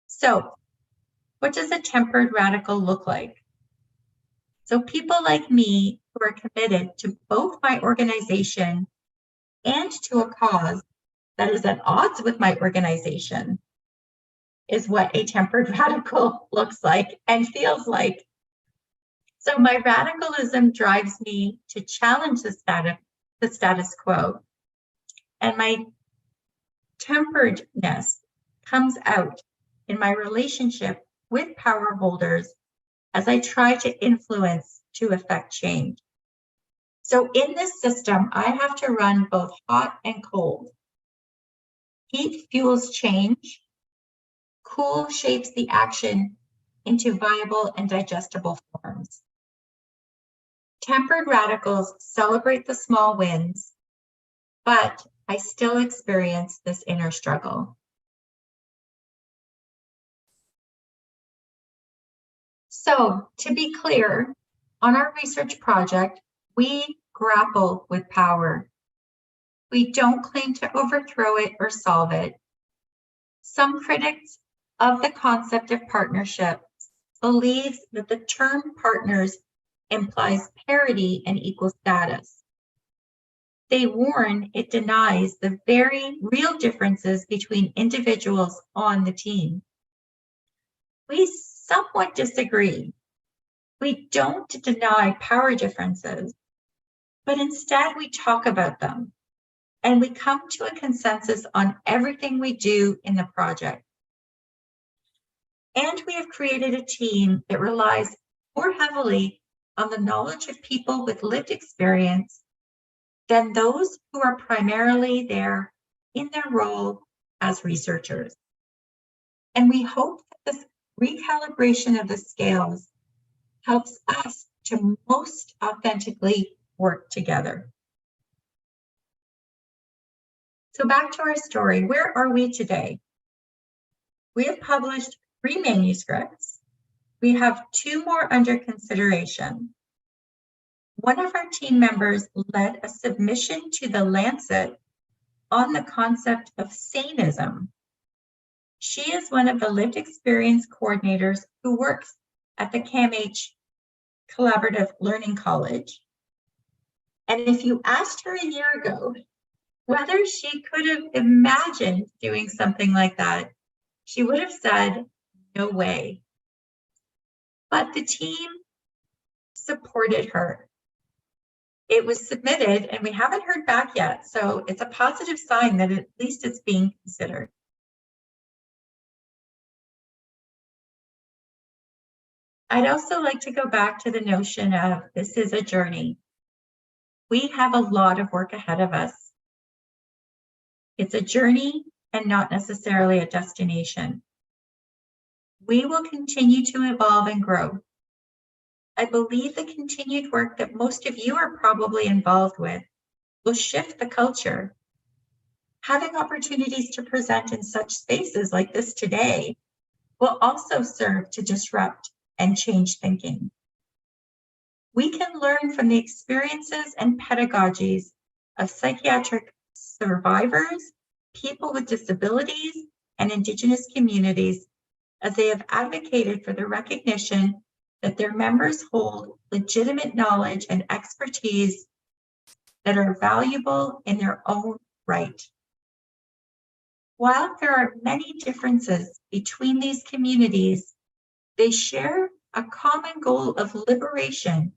C: So what does a tempered radical look like? So people like me who are committed to both my organization and to a cause that is at odds with my organization is what a tempered radical looks like and feels like. So my radicalism drives me to challenge the status quo, and my temperedness comes out in my relationship with power holders as I try to influence to affect change. So in this system, I have to run both hot and cold. Heat fuels change, cool shapes the action into viable and digestible forms. Tempered radicals celebrate the small wins, but I still experience this inner struggle. So, to be clear, on our research project, we grapple with power. We don't claim to overthrow it or solve it. Some critics of the concept of partnership believe that the term partners implies parity and equal status. They warn it denies the very real differences between individuals on the team. We somewhat disagree. We don't deny power differences, but instead we talk about them, and we come to a consensus on everything we do in the project. And we have created a team that relies more heavily on the knowledge of people with lived experience than those who are primarily there in their role as researchers. And we hope that this recalibration of the scales helps us to most authentically work together. So back to our story, where are we today? We have published 3 manuscripts. We have 2 more under consideration. One of our team members led a submission to the Lancet on the concept of saneism. She is one of the lived experience coordinators who works at the CAMH Collaborative Learning College. And if you asked her a year ago whether she could have imagined doing something like that, she would have said, no way. But the team supported her. It was submitted and we haven't heard back yet, so it's a positive sign that at least it's being considered. I'd also like to go back to the notion of this is a journey. We have a lot of work ahead of us. It's a journey and not necessarily a destination. We will continue to evolve and grow. I believe the continued work that most of you are probably involved with will shift the culture. Having opportunities to present in such spaces like this today will also serve to disrupt and change thinking. We can learn from the experiences and pedagogies of psychiatric survivors, people with disabilities, and Indigenous communities, as they have advocated for the recognition that their members hold legitimate knowledge and expertise that are valuable in their own right. While there are many differences between these communities, they share a common goal of liberation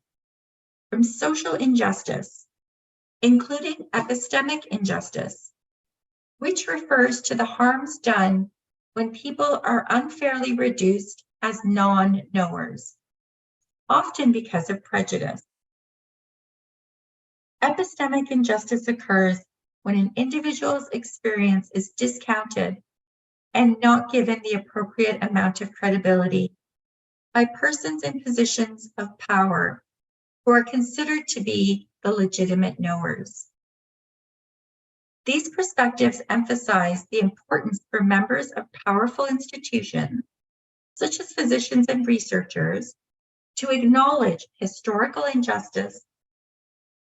C: from social injustice, including epistemic injustice, which refers to the harms done when people are unfairly reduced as non-knowers, often because of prejudice. Epistemic injustice occurs when an individual's experience is discounted and not given the appropriate amount of credibility by persons in positions of power who are considered to be the legitimate knowers. These perspectives emphasize the importance for members of powerful institutions, such as physicians and researchers, to acknowledge historical injustice,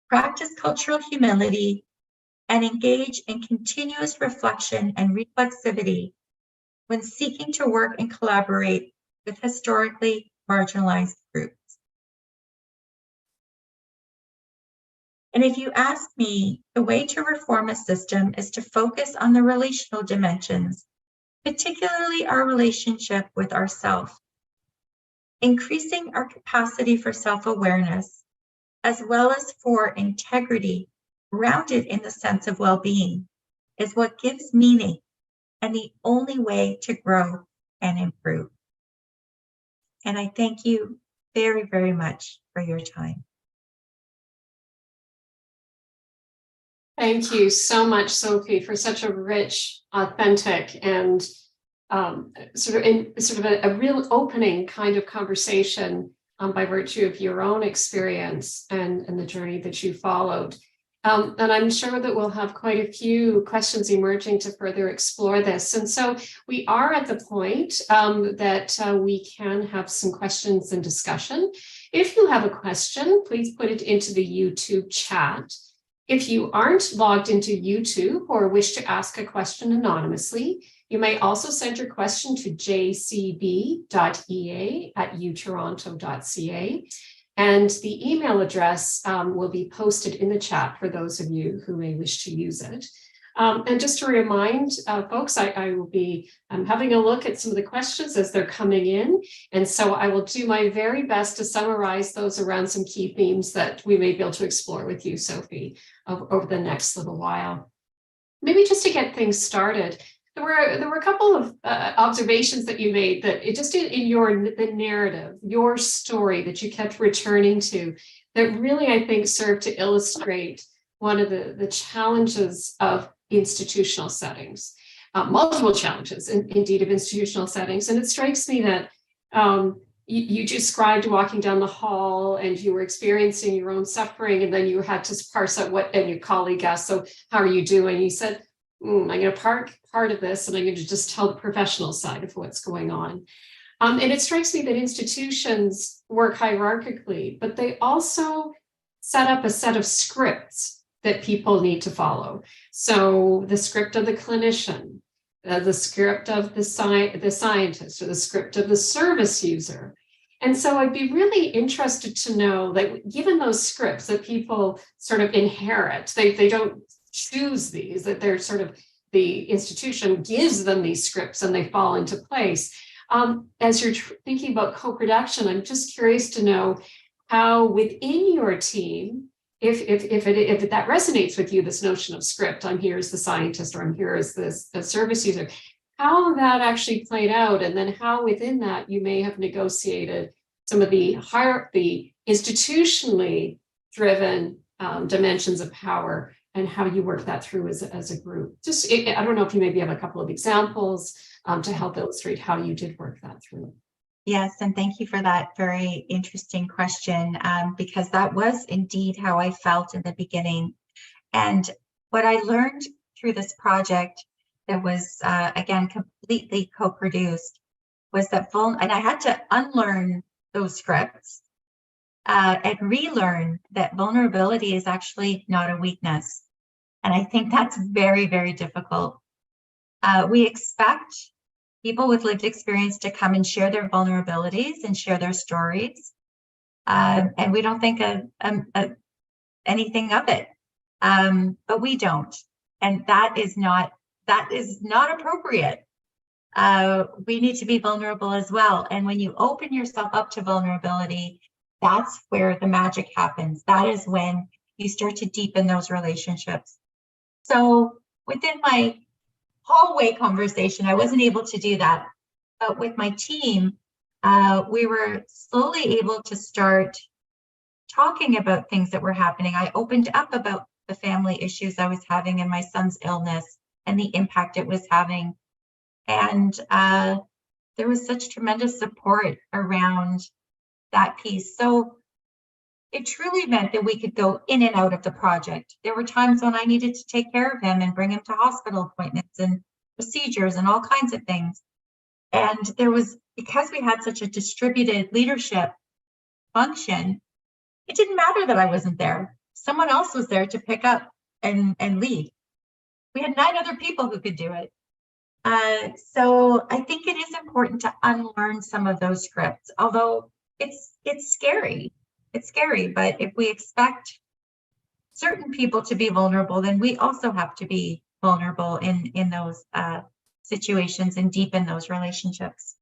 C: practice cultural humility, and engage in continuous reflection and reflexivity when seeking to work and collaborate with historically marginalized groups. And if you ask me, the way to reform a system is to focus on the relational dimensions, particularly our relationship with ourself. Increasing our capacity for self-awareness, as well as for integrity, grounded in the sense of well-being, is what gives meaning and the only way to grow and improve. And I thank you very, very much for your time.
A: Thank you so much, Sophie, for such a rich, authentic, and sort of a real opening kind of conversation by virtue of your own experience and the journey that you followed. And I'm sure that we'll have quite a few questions emerging to further explore this. And so we are at the point that we can have some questions and discussion. If you have a question, please put it into the YouTube chat. If you aren't logged into YouTube or wish to ask a question anonymously, you may also send your question to jcb.ea@utoronto.ca. And the email address will be posted in the chat for those of you who may wish to use it. And just to remind folks, I will be having a look at some of the questions as they're coming in. And so I will do my very best to summarize those around some key themes that we may be able to explore with you, Sophie, over the next little while. Maybe just to get things started, there were a couple of observations that you made that it just in the narrative, your story that you kept returning to, that really, I think, served to illustrate one of the challenges of institutional settings, multiple challenges, indeed, of institutional settings. And it strikes me that you described walking down the hall and you were experiencing your own suffering, and then you had to parse out what, and your colleague asked, so how are you doing? You said, I'm going to park part of this and I'm going to just tell the professional side of what's going on. And it strikes me that institutions work hierarchically, but they also set up a set of scripts that people need to follow. So the script of the clinician, the script of the scientist, or the script of the service user. And so I'd be really interested to know that given those scripts that people sort of inherit, they don't choose these, that they're sort of, the institution gives them these scripts and they fall into place. As you're thinking about co-production, I'm just curious to know how within your team, if that resonates with you, this notion of script, I'm here as the scientist, or I'm here as the service user, how that actually played out, and then how within that you may have negotiated some of the institutionally driven dimensions of power, and how you work that through as a group. Just, I don't know if you maybe have a couple of examples to help illustrate how you did work that through.
C: Yes, and thank you for that very interesting question, because that was indeed how I felt in the beginning. And what I learned through this project that was, again, completely co-produced was that, and I had to unlearn those scripts and relearn that vulnerability is actually not a weakness. And I think that's very, very difficult. We expect people with lived experience to come and share their vulnerabilities and share their stories. And we don't think anything of it, but we don't. And that is not appropriate. We need to be vulnerable as well. And when you open yourself up to vulnerability, that's where the magic happens. That is when you start to deepen those relationships. So within my hallway conversation, I wasn't able to do that. But with my team, we were slowly able to start talking about things that were happening. I opened up about the family issues I was having and my son's illness and the impact it was having. And there was such tremendous support around that piece. So it truly meant that we could go in and out of the project. There were times when I needed to take care of him and bring him to hospital appointments and procedures and all kinds of things. And there was, because we had such a distributed leadership function, it didn't matter that I wasn't there. Someone else was there to pick up and lead. We had 9 other people who could do it. So I think it is important to unlearn some of those scripts, although it's scary. It's scary, but if we expect certain people to be vulnerable, then we also have to be vulnerable in those situations and deepen those relationships.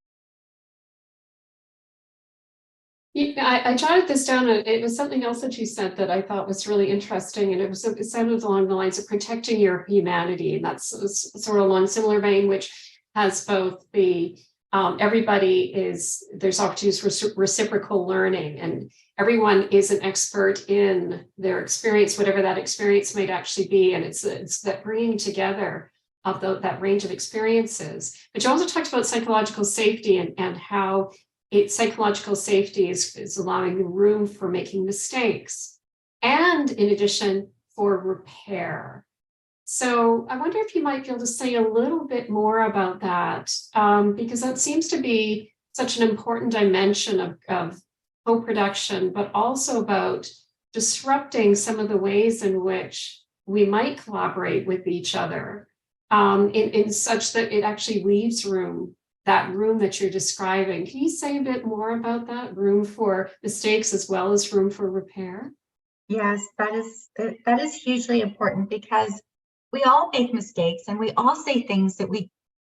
A: I jotted this down. It was something else that you said that I thought was really interesting, and it sounded along the lines of protecting your humanity, and that's sort of along similar vein, which has both the there's opportunities for reciprocal learning, and everyone is an expert in their experience, whatever that experience might actually be, and it's that bringing together of that range of experiences. But you also talked about psychological safety and how psychological safety is allowing room for making mistakes, and in addition for repair. So I wonder if you might be able to say a little bit more about that, because that seems to be such an important dimension of co-production, but also about disrupting some of the ways in which we might collaborate with each other, in such that it actually leaves room, that room that you're describing. Can you say a bit more about that? Room for mistakes as well as room for repair?
C: Yes, that is hugely important, because we all make mistakes and we all say things that we,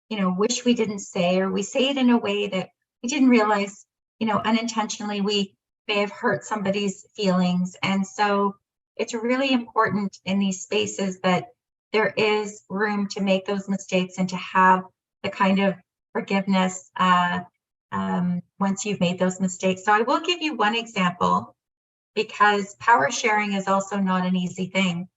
C: wish we didn't say, or we say it in a way that we didn't realize, unintentionally we may have hurt somebody's feelings. And so it's really important in these spaces that there is room to make those mistakes and to have the kind of forgiveness once you've made those mistakes. So I will give you one example, because power sharing is also not an easy thing.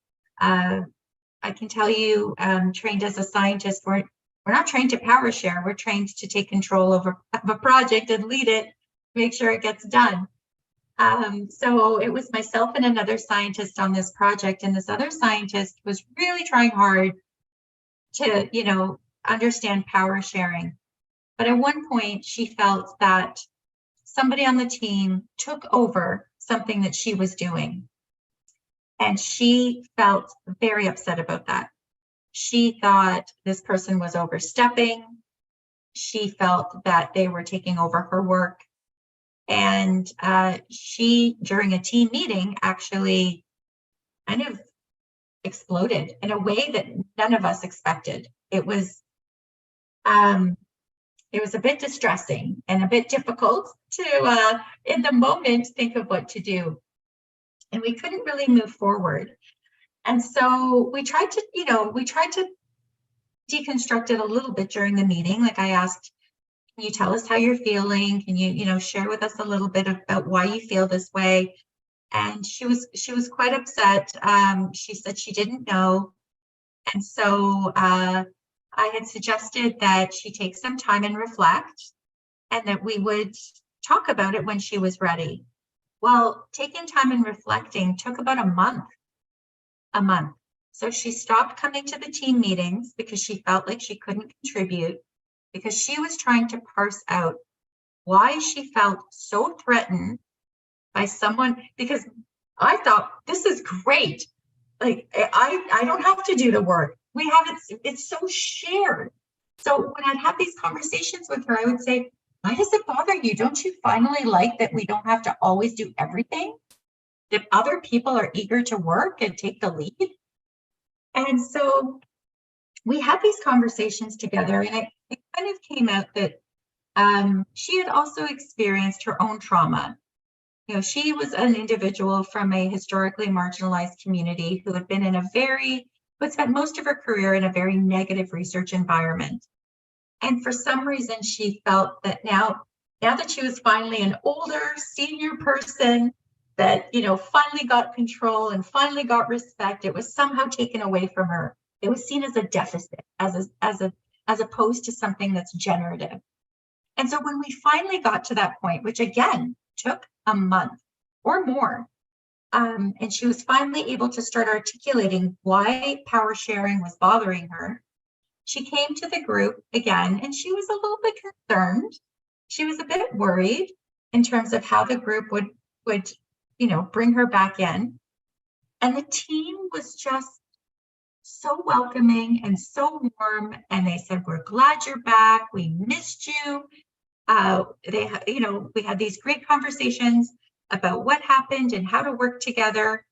C: I can tell you, trained as a scientist, we're not trained to power share. We're trained to take control of a project and lead it, make sure it gets done. So it was myself and another scientist on this project, and this other scientist was really trying hard to, understand power sharing. But at one point, she felt that somebody on the team took over something that she was doing. And she felt very upset about that. She thought this person was overstepping. She felt that they were taking over her work. And she, during a team meeting, actually kind of exploded in a way that none of us expected. It was a bit distressing and a bit difficult to, in the moment, think of what to do. And we couldn't really move forward. And so we tried to deconstruct it a little bit during the meeting. Like, I asked, can you tell us how you're feeling? Can you, share with us a little bit about why you feel this way? And she was quite upset. She said she didn't know. And so I had suggested that she take some time and reflect, and that we would talk about it when she was ready. Well, taking time and reflecting took about a month. So she stopped coming to the team meetings because she felt like she couldn't contribute, because she was trying to parse out why she felt so threatened by someone. Because I thought, this is great. Like, I don't have to do the work. We have it, it's so shared. So when I'd have these conversations with her, I would say, why does it bother you? Don't you finally like that we don't have to always do everything? That other people are eager to work and take the lead? And so we had these conversations together, and it kind of came out that she had also experienced her own trauma. You know, she was an individual from a historically marginalized community who had been in but spent most of her career in a very negative research environment. And for some reason, she felt that now that she was finally an older senior person that, you know, finally got control and finally got respect, it was somehow taken away from her. It was seen as a deficit, as opposed to something that's generative. And so when we finally got to that point, which again took a month or more, and she was finally able to start articulating why power sharing was bothering her, she came to the group again, and she was a little bit concerned. She was a bit worried in terms of how the group would you know, bring her back in. And the team was just so welcoming and so warm. And they said, we're glad you're back. We missed you. You know, we had these great conversations about what happened and how to work together.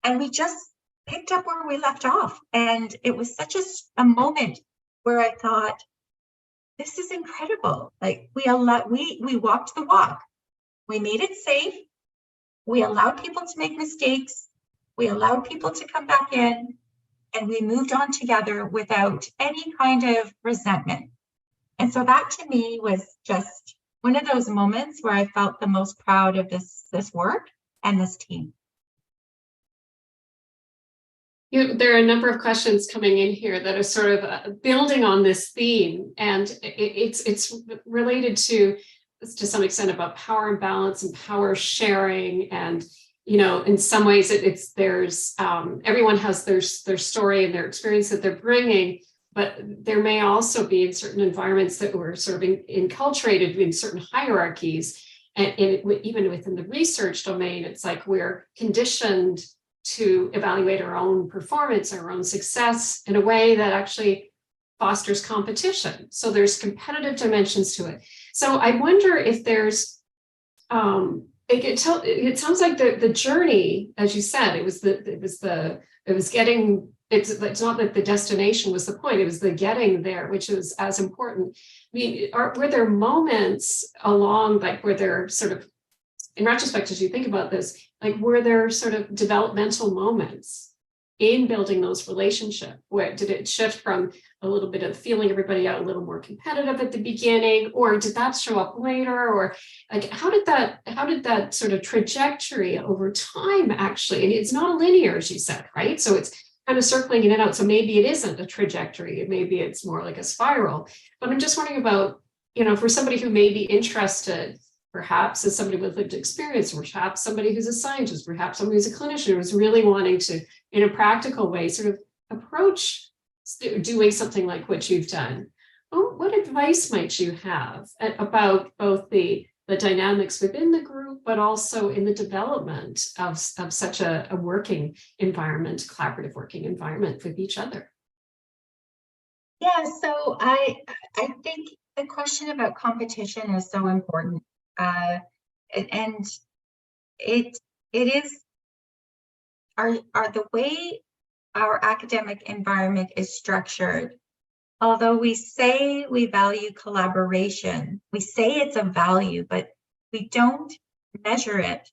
C: And we just picked up where we left off. And it was such a moment where I thought, this is incredible. Like, we walked the walk. We made it safe. We allowed people to make mistakes. We allowed people to come back in, and we moved on together without any kind of resentment. And so that to me was just one of those moments where I felt the most proud of this work and this team.
A: There are a number of questions coming in here that are sort of building on this theme, and it's related to some extent about power imbalance and power sharing. And, you know, in some ways there's everyone has their story and their experience that they're bringing, but there may also be in certain environments that we're sort of enculturated in certain hierarchies. And even within the research domain, it's like we're conditioned to evaluate our own performance, our own success in a way that actually fosters competition. So there's competitive dimensions to it. So I wonder if there's, it sounds like the journey, as you said, it's not that the destination was the point, it was the getting there, which is as important. I mean, were there moments along, like, where there sort of, in retrospect, as you think about this, like, were there sort of developmental moments in building those relationships? Where did it shift from a little bit of feeling everybody out a little more competitive at the beginning, or did that show up later? Or like, how did that sort of trajectory over time actually, and it's not linear, as you said, right? So it's kind of circling in and out. So maybe it isn't a trajectory, maybe it's more like a spiral. But I'm just wondering about, you know, for somebody who may be interested, perhaps as somebody with lived experience, or perhaps somebody who's a scientist, perhaps somebody who's a clinician who's really wanting to, in a practical way, sort of approach doing something like what you've done. What advice might you have about both the dynamics within the group, but also in the development of such a working environment, collaborative working environment with each other?
C: Yeah, so I think the question about competition is so important. And it is the way our academic environment is structured. Although we say we value collaboration, we say it's a value, but we don't measure it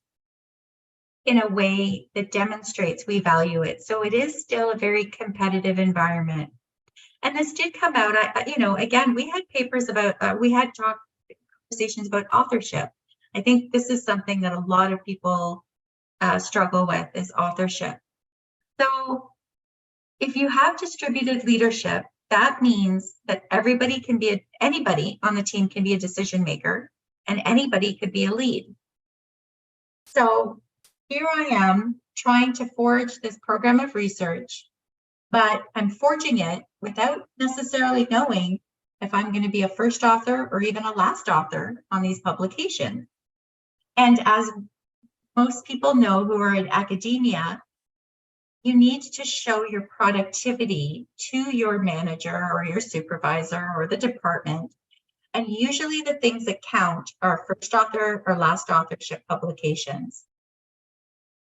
C: in a way that demonstrates we value it. So it is still a very competitive environment. And this did come out, again, we had papers about, we had conversations about authorship. I think this is something that a lot of people struggle with, is authorship. So if you have distributed leadership, that means that anybody on the team can be a decision maker, and anybody could be a lead. So here I am trying to forge this program of research, but I'm forging it without necessarily knowing if I'm going to be a first author or even a last author on these publications. And as most people know who are in academia, you need to show your productivity to your manager or your supervisor or the department. And usually the things that count are first author or last authorship publications.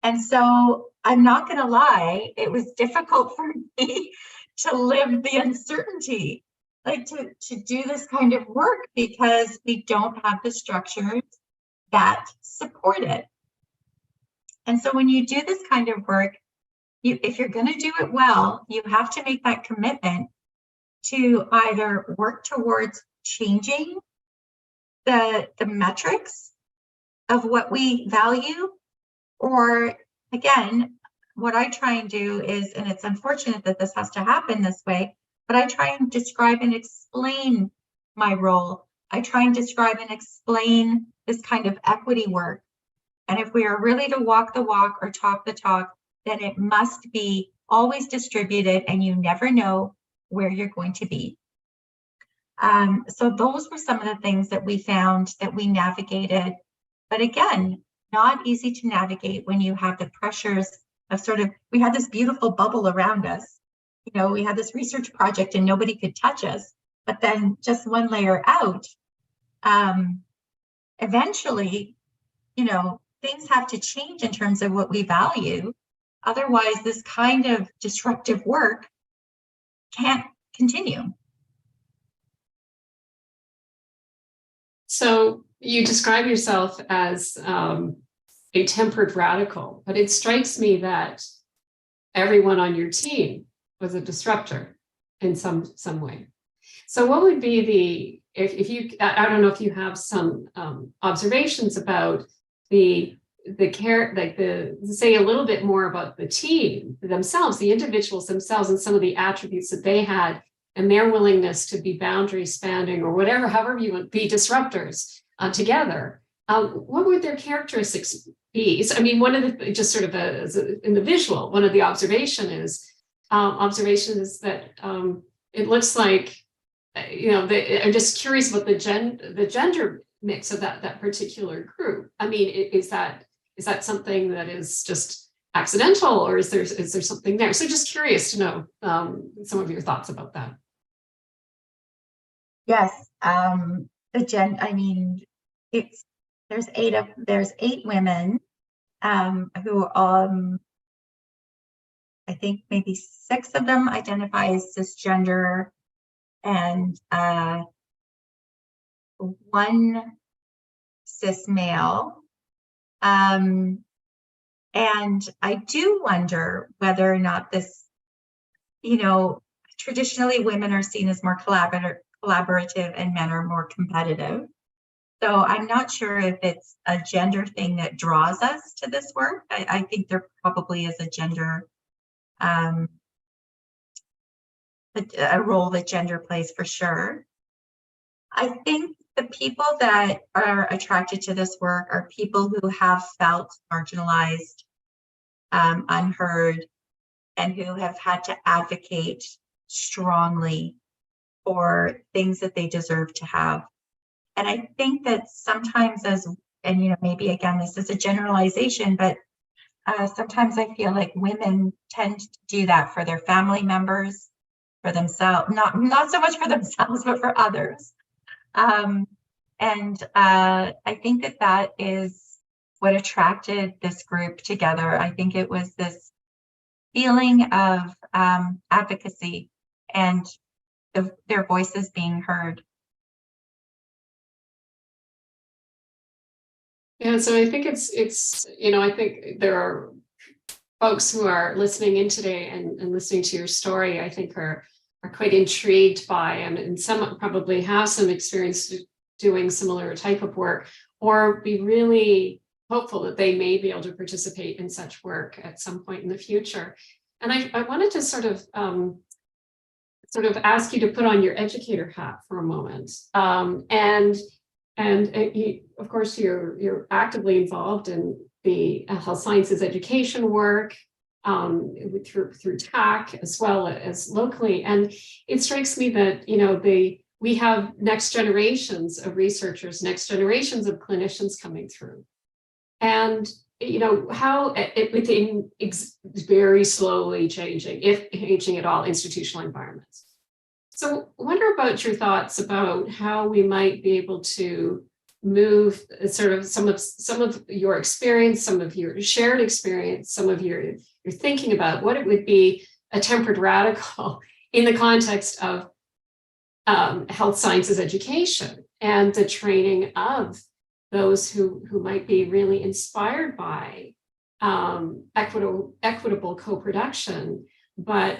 C: And so I'm not going to lie, it was difficult for me to live the uncertainty, like to do this kind of work, because we don't have the structures that support it. And so when you do this kind of work, if you're going to do it well, you have to make that commitment to either work towards changing the metrics of what we value, or again, what I try and do is, and it's unfortunate that this has to happen this way, but I try and describe and explain my role. I try and describe and explain this kind of equity work. And if we are really to walk the walk or talk the talk, then it must be always distributed, and you never know where you're going to be. So those were some of the things that we found that we navigated. But again, not easy to navigate when you have the pressures of we had this beautiful bubble around us. You know, we had this research project and nobody could touch us. But then just one layer out, eventually, you know, things have to change in terms of what we value. Otherwise, this kind of disruptive work can't continue.
A: So you describe yourself as a tempered radical, but it strikes me that everyone on your team was a disruptor in some way. So what would be if you, I don't know if you have some observations about the care, like say a little bit more about the team themselves, the individuals themselves, and some of the attributes that they had and their willingness to be boundary spanning or whatever, however you want, be disruptors together. What would their characteristics be? So, I mean, one of the, just sort of in the visual, one of the observations is that it looks like, you know, I'm just curious about the gender mix of that particular group. I mean, is that something that is just accidental, or is there something there? So just curious to know some of your thoughts about that.
C: Yes, I mean, there's 8 women who I think maybe 6 of them identify as cisgender, and 1 cis male. And I do wonder whether or not this, you know, traditionally women are seen as more collaborative and men are more competitive. So I'm not sure if it's a gender thing that draws us to this work. I think there probably is a gender, a role that gender plays for sure. I think the people that are attracted to this work are people who have felt marginalized, unheard, and who have had to advocate strongly for things that they deserve to have. And I think that sometimes and you know, maybe again, this is a generalization, but sometimes I feel like women tend to do that for their family members, for themselves, not so much for themselves, but for others. I think that is what attracted this group together. I think it was this feeling of advocacy and their voices being heard.
A: Yeah, so I think it's you know, I think there are folks who are listening in today and listening to your story, I think are quite intrigued by, and some probably have some experience doing similar type of work, or be really hopeful that they may be able to participate in such work at some point in the future. And I wanted to sort of ask you to put on your educator hat for a moment. You, of course, you're actively involved in the health sciences education work through TAC as well as locally. And it strikes me that, you know, we have next generations of researchers, next generations of clinicians coming through. And how within very slowly changing, if changing at all, institutional environments. So wonder about your thoughts about how we might be able to move sort of some of your experience, some of your shared experience, some of your thinking about what it would be a tempered radical in the context of health sciences education and the training of those who might be really inspired by equitable co-production, but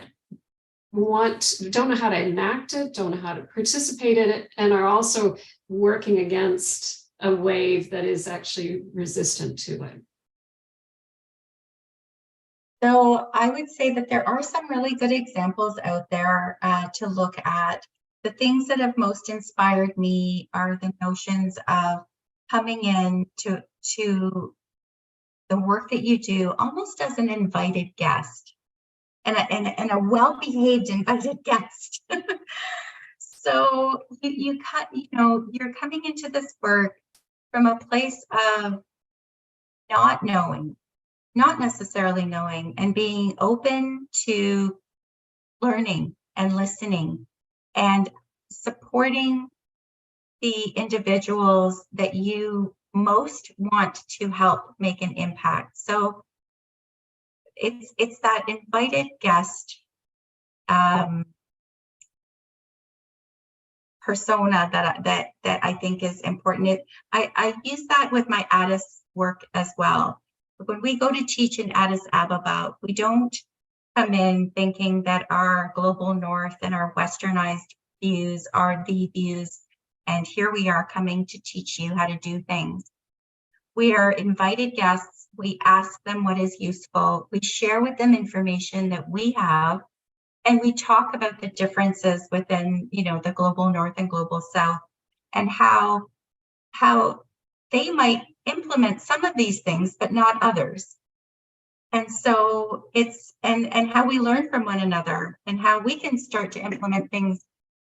A: don't know how to enact it, don't know how to participate in it, and are also working against a wave that is actually resistant to it.
C: So I would say that there are some really good examples out there to look at. The things that have most inspired me are the notions of coming in to the work that you do almost as an invited guest and a well-behaved invited guest. So you're coming into this work from a place of not knowing, not necessarily knowing, and being open to learning and listening and supporting the individuals that you most want to help make an impact. So it's that invited guest persona that I think is important. I use that with my Addis work as well. When we go to teach in Addis Ababa, we don't come in thinking that our global north and our westernized views are the views, and here we are coming to teach you how to do things. We are invited guests. We ask them what is useful. We share with them information that we have, and we talk about the differences within, the global north and global south, and how they might implement some of these things, but not others. And so it's and how we learn from one another, and how we can start to implement things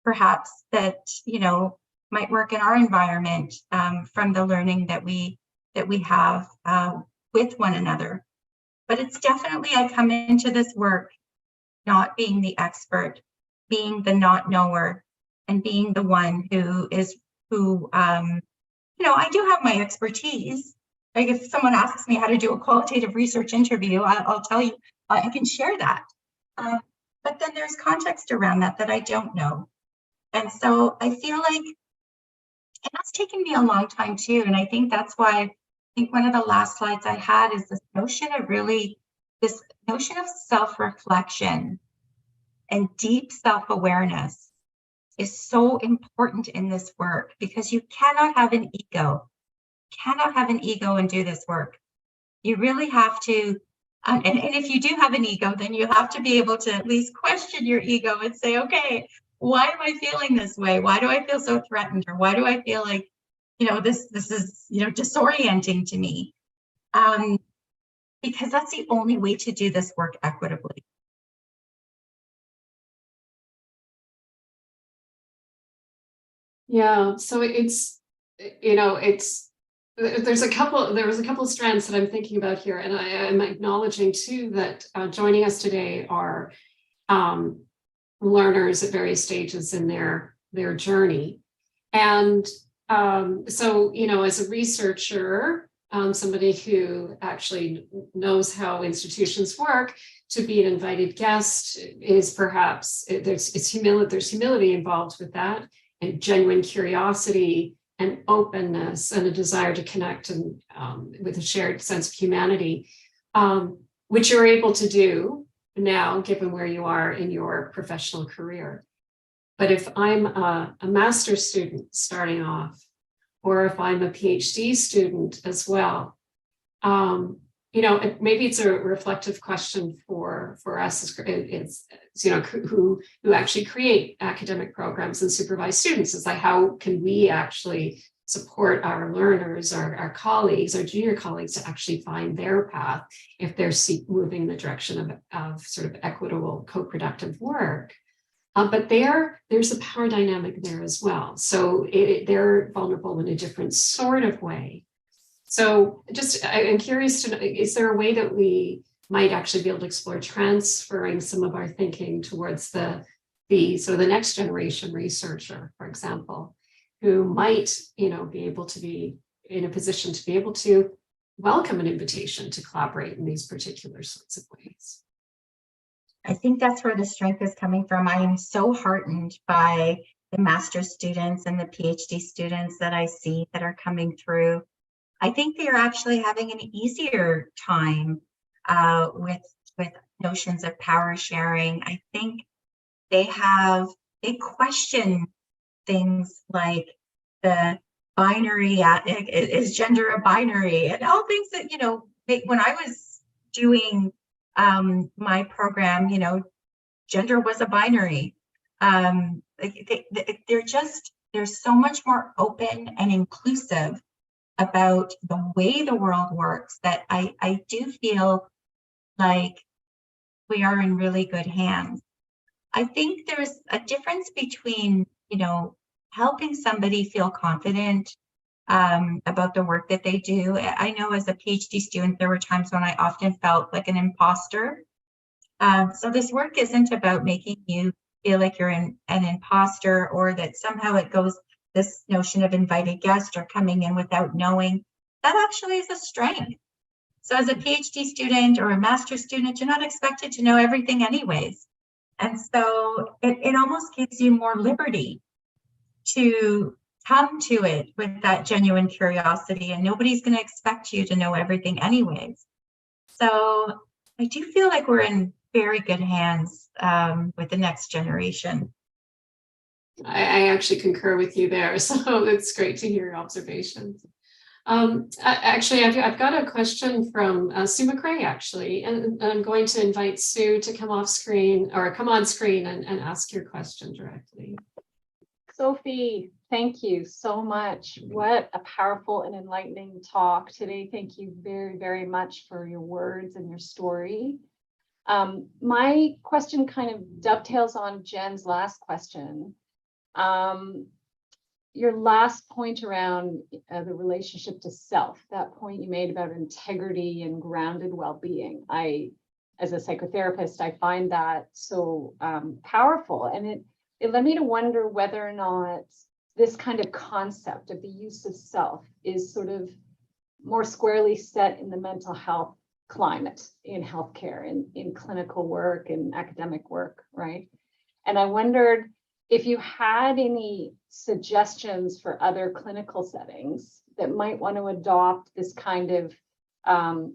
C: perhaps that might work in our environment from the learning that we have with one another. But it's definitely, I come into this work not being the expert, being the not knower, and being the one who I do have my expertise. Like if someone asks me how to do a qualitative research interview, I'll tell you, I can share that. But then there's context around that I don't know. And so I feel like, and that's taken me a long time too. And I think that's why I think one of the last slides I had is this notion of self-reflection and deep self-awareness is so important in this work, because you cannot have an ego and do this work. You really have to, and if you do have an ego, then you have to be able to at least question your ego and say, okay, why am I feeling this way? Why do I feel so threatened? Or why do I feel like, this is, disorienting to me? Because that's the only way to do this work equitably.
A: Yeah, so there was a couple of strands that I'm thinking about here, and I am acknowledging too that joining us today are learners at various stages in their journey. And so, as a researcher, somebody who actually knows how institutions work, to be an invited guest is perhaps, there's humility involved with that, and genuine curiosity and openness and a desire to connect and with a shared sense of humanity, which you're able to do now, given where you are in your professional career. But if I'm a master's student starting off, or if I'm a PhD student as well, maybe it's a reflective question for us who actually create academic programs and supervise students. It's like, how can we actually support our learners, our colleagues, our junior colleagues to actually find their path if they're moving in the direction of sort of equitable co-productive work. But there's a power dynamic there as well. So they're vulnerable in a different sort of way. So I'm curious to know, is there a way that we might actually be able to explore transferring some of our thinking towards the next generation researcher, for example, who might, be able to be in a position to be able to welcome an invitation to collaborate in these particular sorts of ways?
C: I think that's where the strength is coming from. I am so heartened by the master's students and the PhD students that I see that are coming through. I think they are actually having an easier time with notions of power sharing. I think they question things like the binary, is gender a binary, and all things that, when I was doing my program, gender was a binary. They're so much more open and inclusive about the way the world works that I do feel like we are in really good hands. I think there's a difference between, helping somebody feel confident about the work that they do. I know as a PhD student, there were times when I often felt like an imposter. So this work isn't about making you feel like you're an imposter, or that somehow it goes, this notion of invited guest or coming in without knowing. That actually is a strength. So as a PhD student or a master's student, you're not expected to know everything anyways. And so it almost gives you more liberty to come to it with that genuine curiosity, and nobody's going to expect you to know everything anyways. So I do feel like we're in very good hands with the next generation.
A: I actually concur with you there. So it's great to hear your observations. Actually, I've got a question from Sue MacRae, actually, and I'm going to invite Sue to come on screen and ask your question directly.
B: Sophie, thank you so much. What a powerful and enlightening talk today. Thank you very, very much for your words and your story. My question kind of dovetails on Jen's last question. Your last point around the relationship to self, that point you made about integrity and grounded well-being. As a psychotherapist, I find that so powerful, and it led me to wonder whether or not this kind of concept of the use of self is sort of more squarely set in the mental health climate in healthcare, in clinical work and academic work, right? And I wondered if you had any suggestions for other clinical settings that might want to adopt this kind of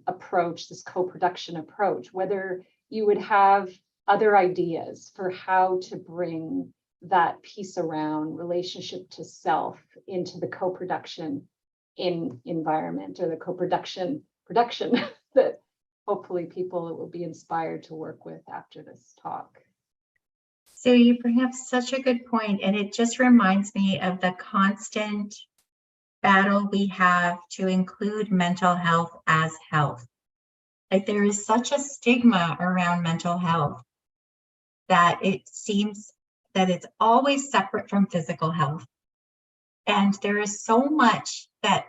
B: approach, this co-production approach, whether you would have other ideas for how to bring that piece around relationship to self into the co-production environment, or the co-production that hopefully people will be inspired to work with after this talk.
C: So you bring up such a good point, and it just reminds me of the constant battle we have to include mental health as health. Like, there is such a stigma around mental health that it seems that it's always separate from physical health. And there is so much that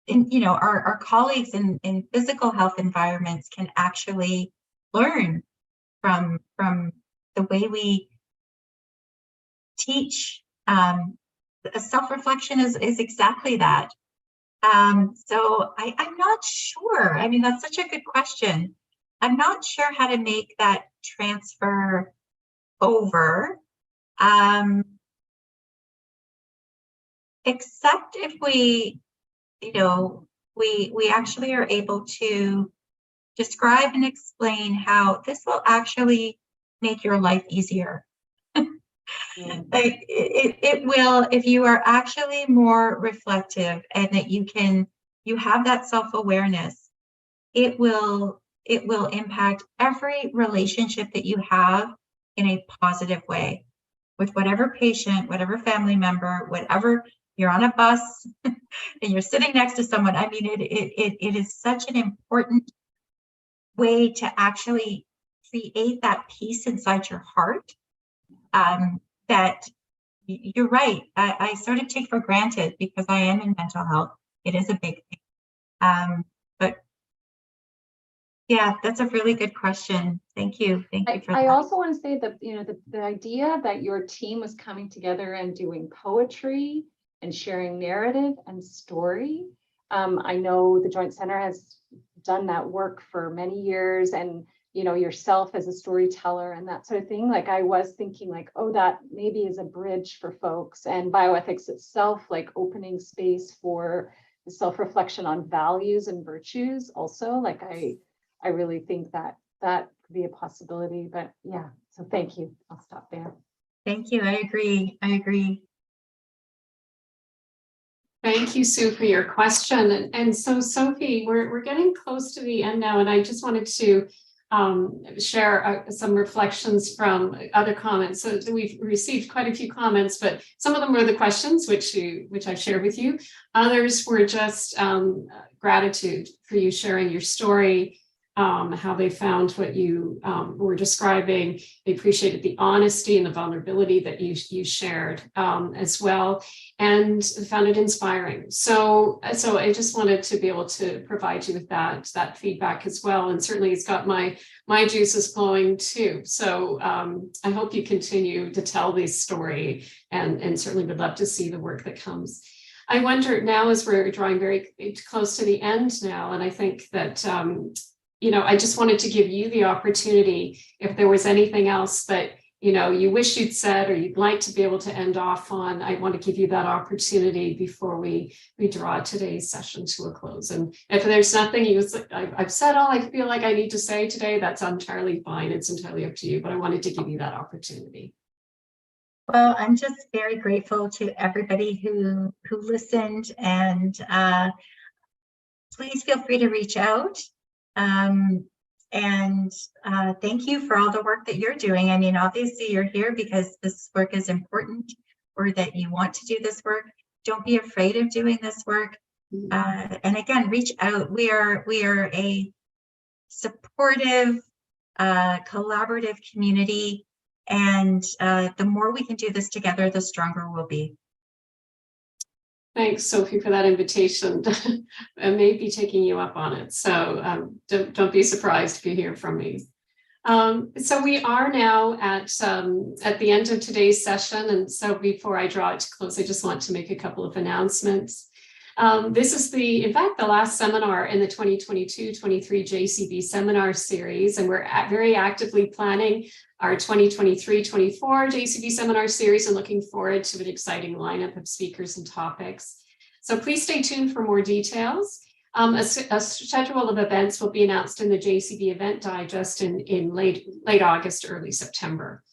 C: our colleagues in physical health environments can actually learn from the way we teach. Self-reflection is exactly that. So I'm not sure. I mean, that's such a good question. I'm not sure how to make that transfer over, except if we actually are able to describe and explain how this will actually make your life easier. Like it will, if you are actually more reflective and that you have that self-awareness, it will impact every relationship that you have in a positive way with whatever patient, whatever family member, whatever. You're on a bus and you're sitting next to someone. I mean, it is such an important way to actually create that peace inside your heart. That you're right. I sort of take for granted because I am in mental health. It is a big thing. But yeah, that's a really good question. Thank you. Thank you for
B: I
C: that.
B: also want to say that, the idea that your team was coming together and doing poetry and sharing narrative and story. I know the Joint Center has done that work for many years, and yourself as a storyteller and that sort of thing. Like, I was thinking like, oh, that maybe is a bridge for folks, and bioethics itself, like opening space for self-reflection on values and virtues also. Like, I really think that could be a possibility. But yeah, so thank you. I'll stop there.
C: Thank you. I agree. I agree.
A: Thank you, Sue, for your question. And so, Sophie, we're getting close to the end now, and I just wanted to share some reflections from other comments. So we've received quite a few comments, but some of them were the questions which I've shared with you. Others were just gratitude for you sharing your story, how they found what you were describing. They appreciated the honesty and the vulnerability that you shared as well, and found it inspiring. So I just wanted to be able to provide you with that feedback as well. And certainly it's got my juices flowing too. So I hope you continue to tell this story, and certainly would love to see the work that comes. I wonder now, as we're drawing very close to the end now, and I think that I just wanted to give you the opportunity, if there was anything else that you wish you'd said or you'd like to be able to end off on, I want to give you that opportunity before we draw today's session to a close. And if there's nothing I've said all I feel like I need to say today, that's entirely fine. It's entirely up to you, but I wanted to give you that opportunity.
C: Well, I'm just very grateful to everybody who listened, and please feel free to reach out. Thank you for all the work that you're doing. I mean, obviously you're here because this work is important, or that you want to do this work. Don't be afraid of doing this work. And again, reach out. We are a supportive, collaborative community. And the more we can do this together, the stronger we'll be.
A: Thanks, Sophie, for that invitation. I may be taking you up on it, so don't be surprised if you hear from me. So we are now at the end of today's session, and so before I draw it to close, I just want to make a couple of announcements. This is in fact, the last seminar in the 2022-23 JCB seminar series, and we're very actively planning our 2023-24 JCB seminar series and looking forward to an exciting lineup of speakers and topics. So please stay tuned for more details. A schedule of events will be announced in the JCB event digest in late August, early September.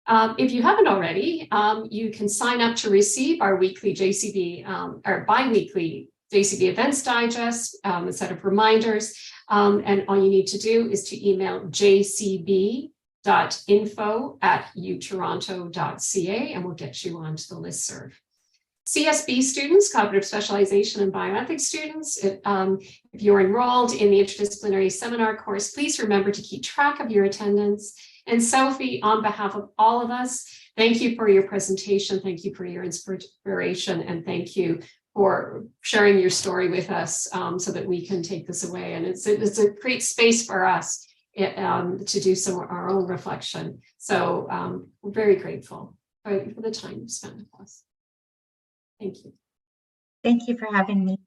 A: If you haven't already, you can sign up to receive our weekly JCB or bi-weekly JCB events digest, a set of reminders. And all you need to do is to email jcb.info@utoronto.ca, and we'll get you onto the listserv. CSB students, cognitive specialization and bioethics students, if you're enrolled in the interdisciplinary seminar course, please remember to keep track of your attendance. And Sophie, on behalf of all of us, thank you for your presentation. Thank you for your inspiration, and thank you for sharing your story with us so that we can take this away. And it's a great space for us to do some of our own reflection. So we're very grateful for the time you spent with us. Thank you.
C: Thank you for having me.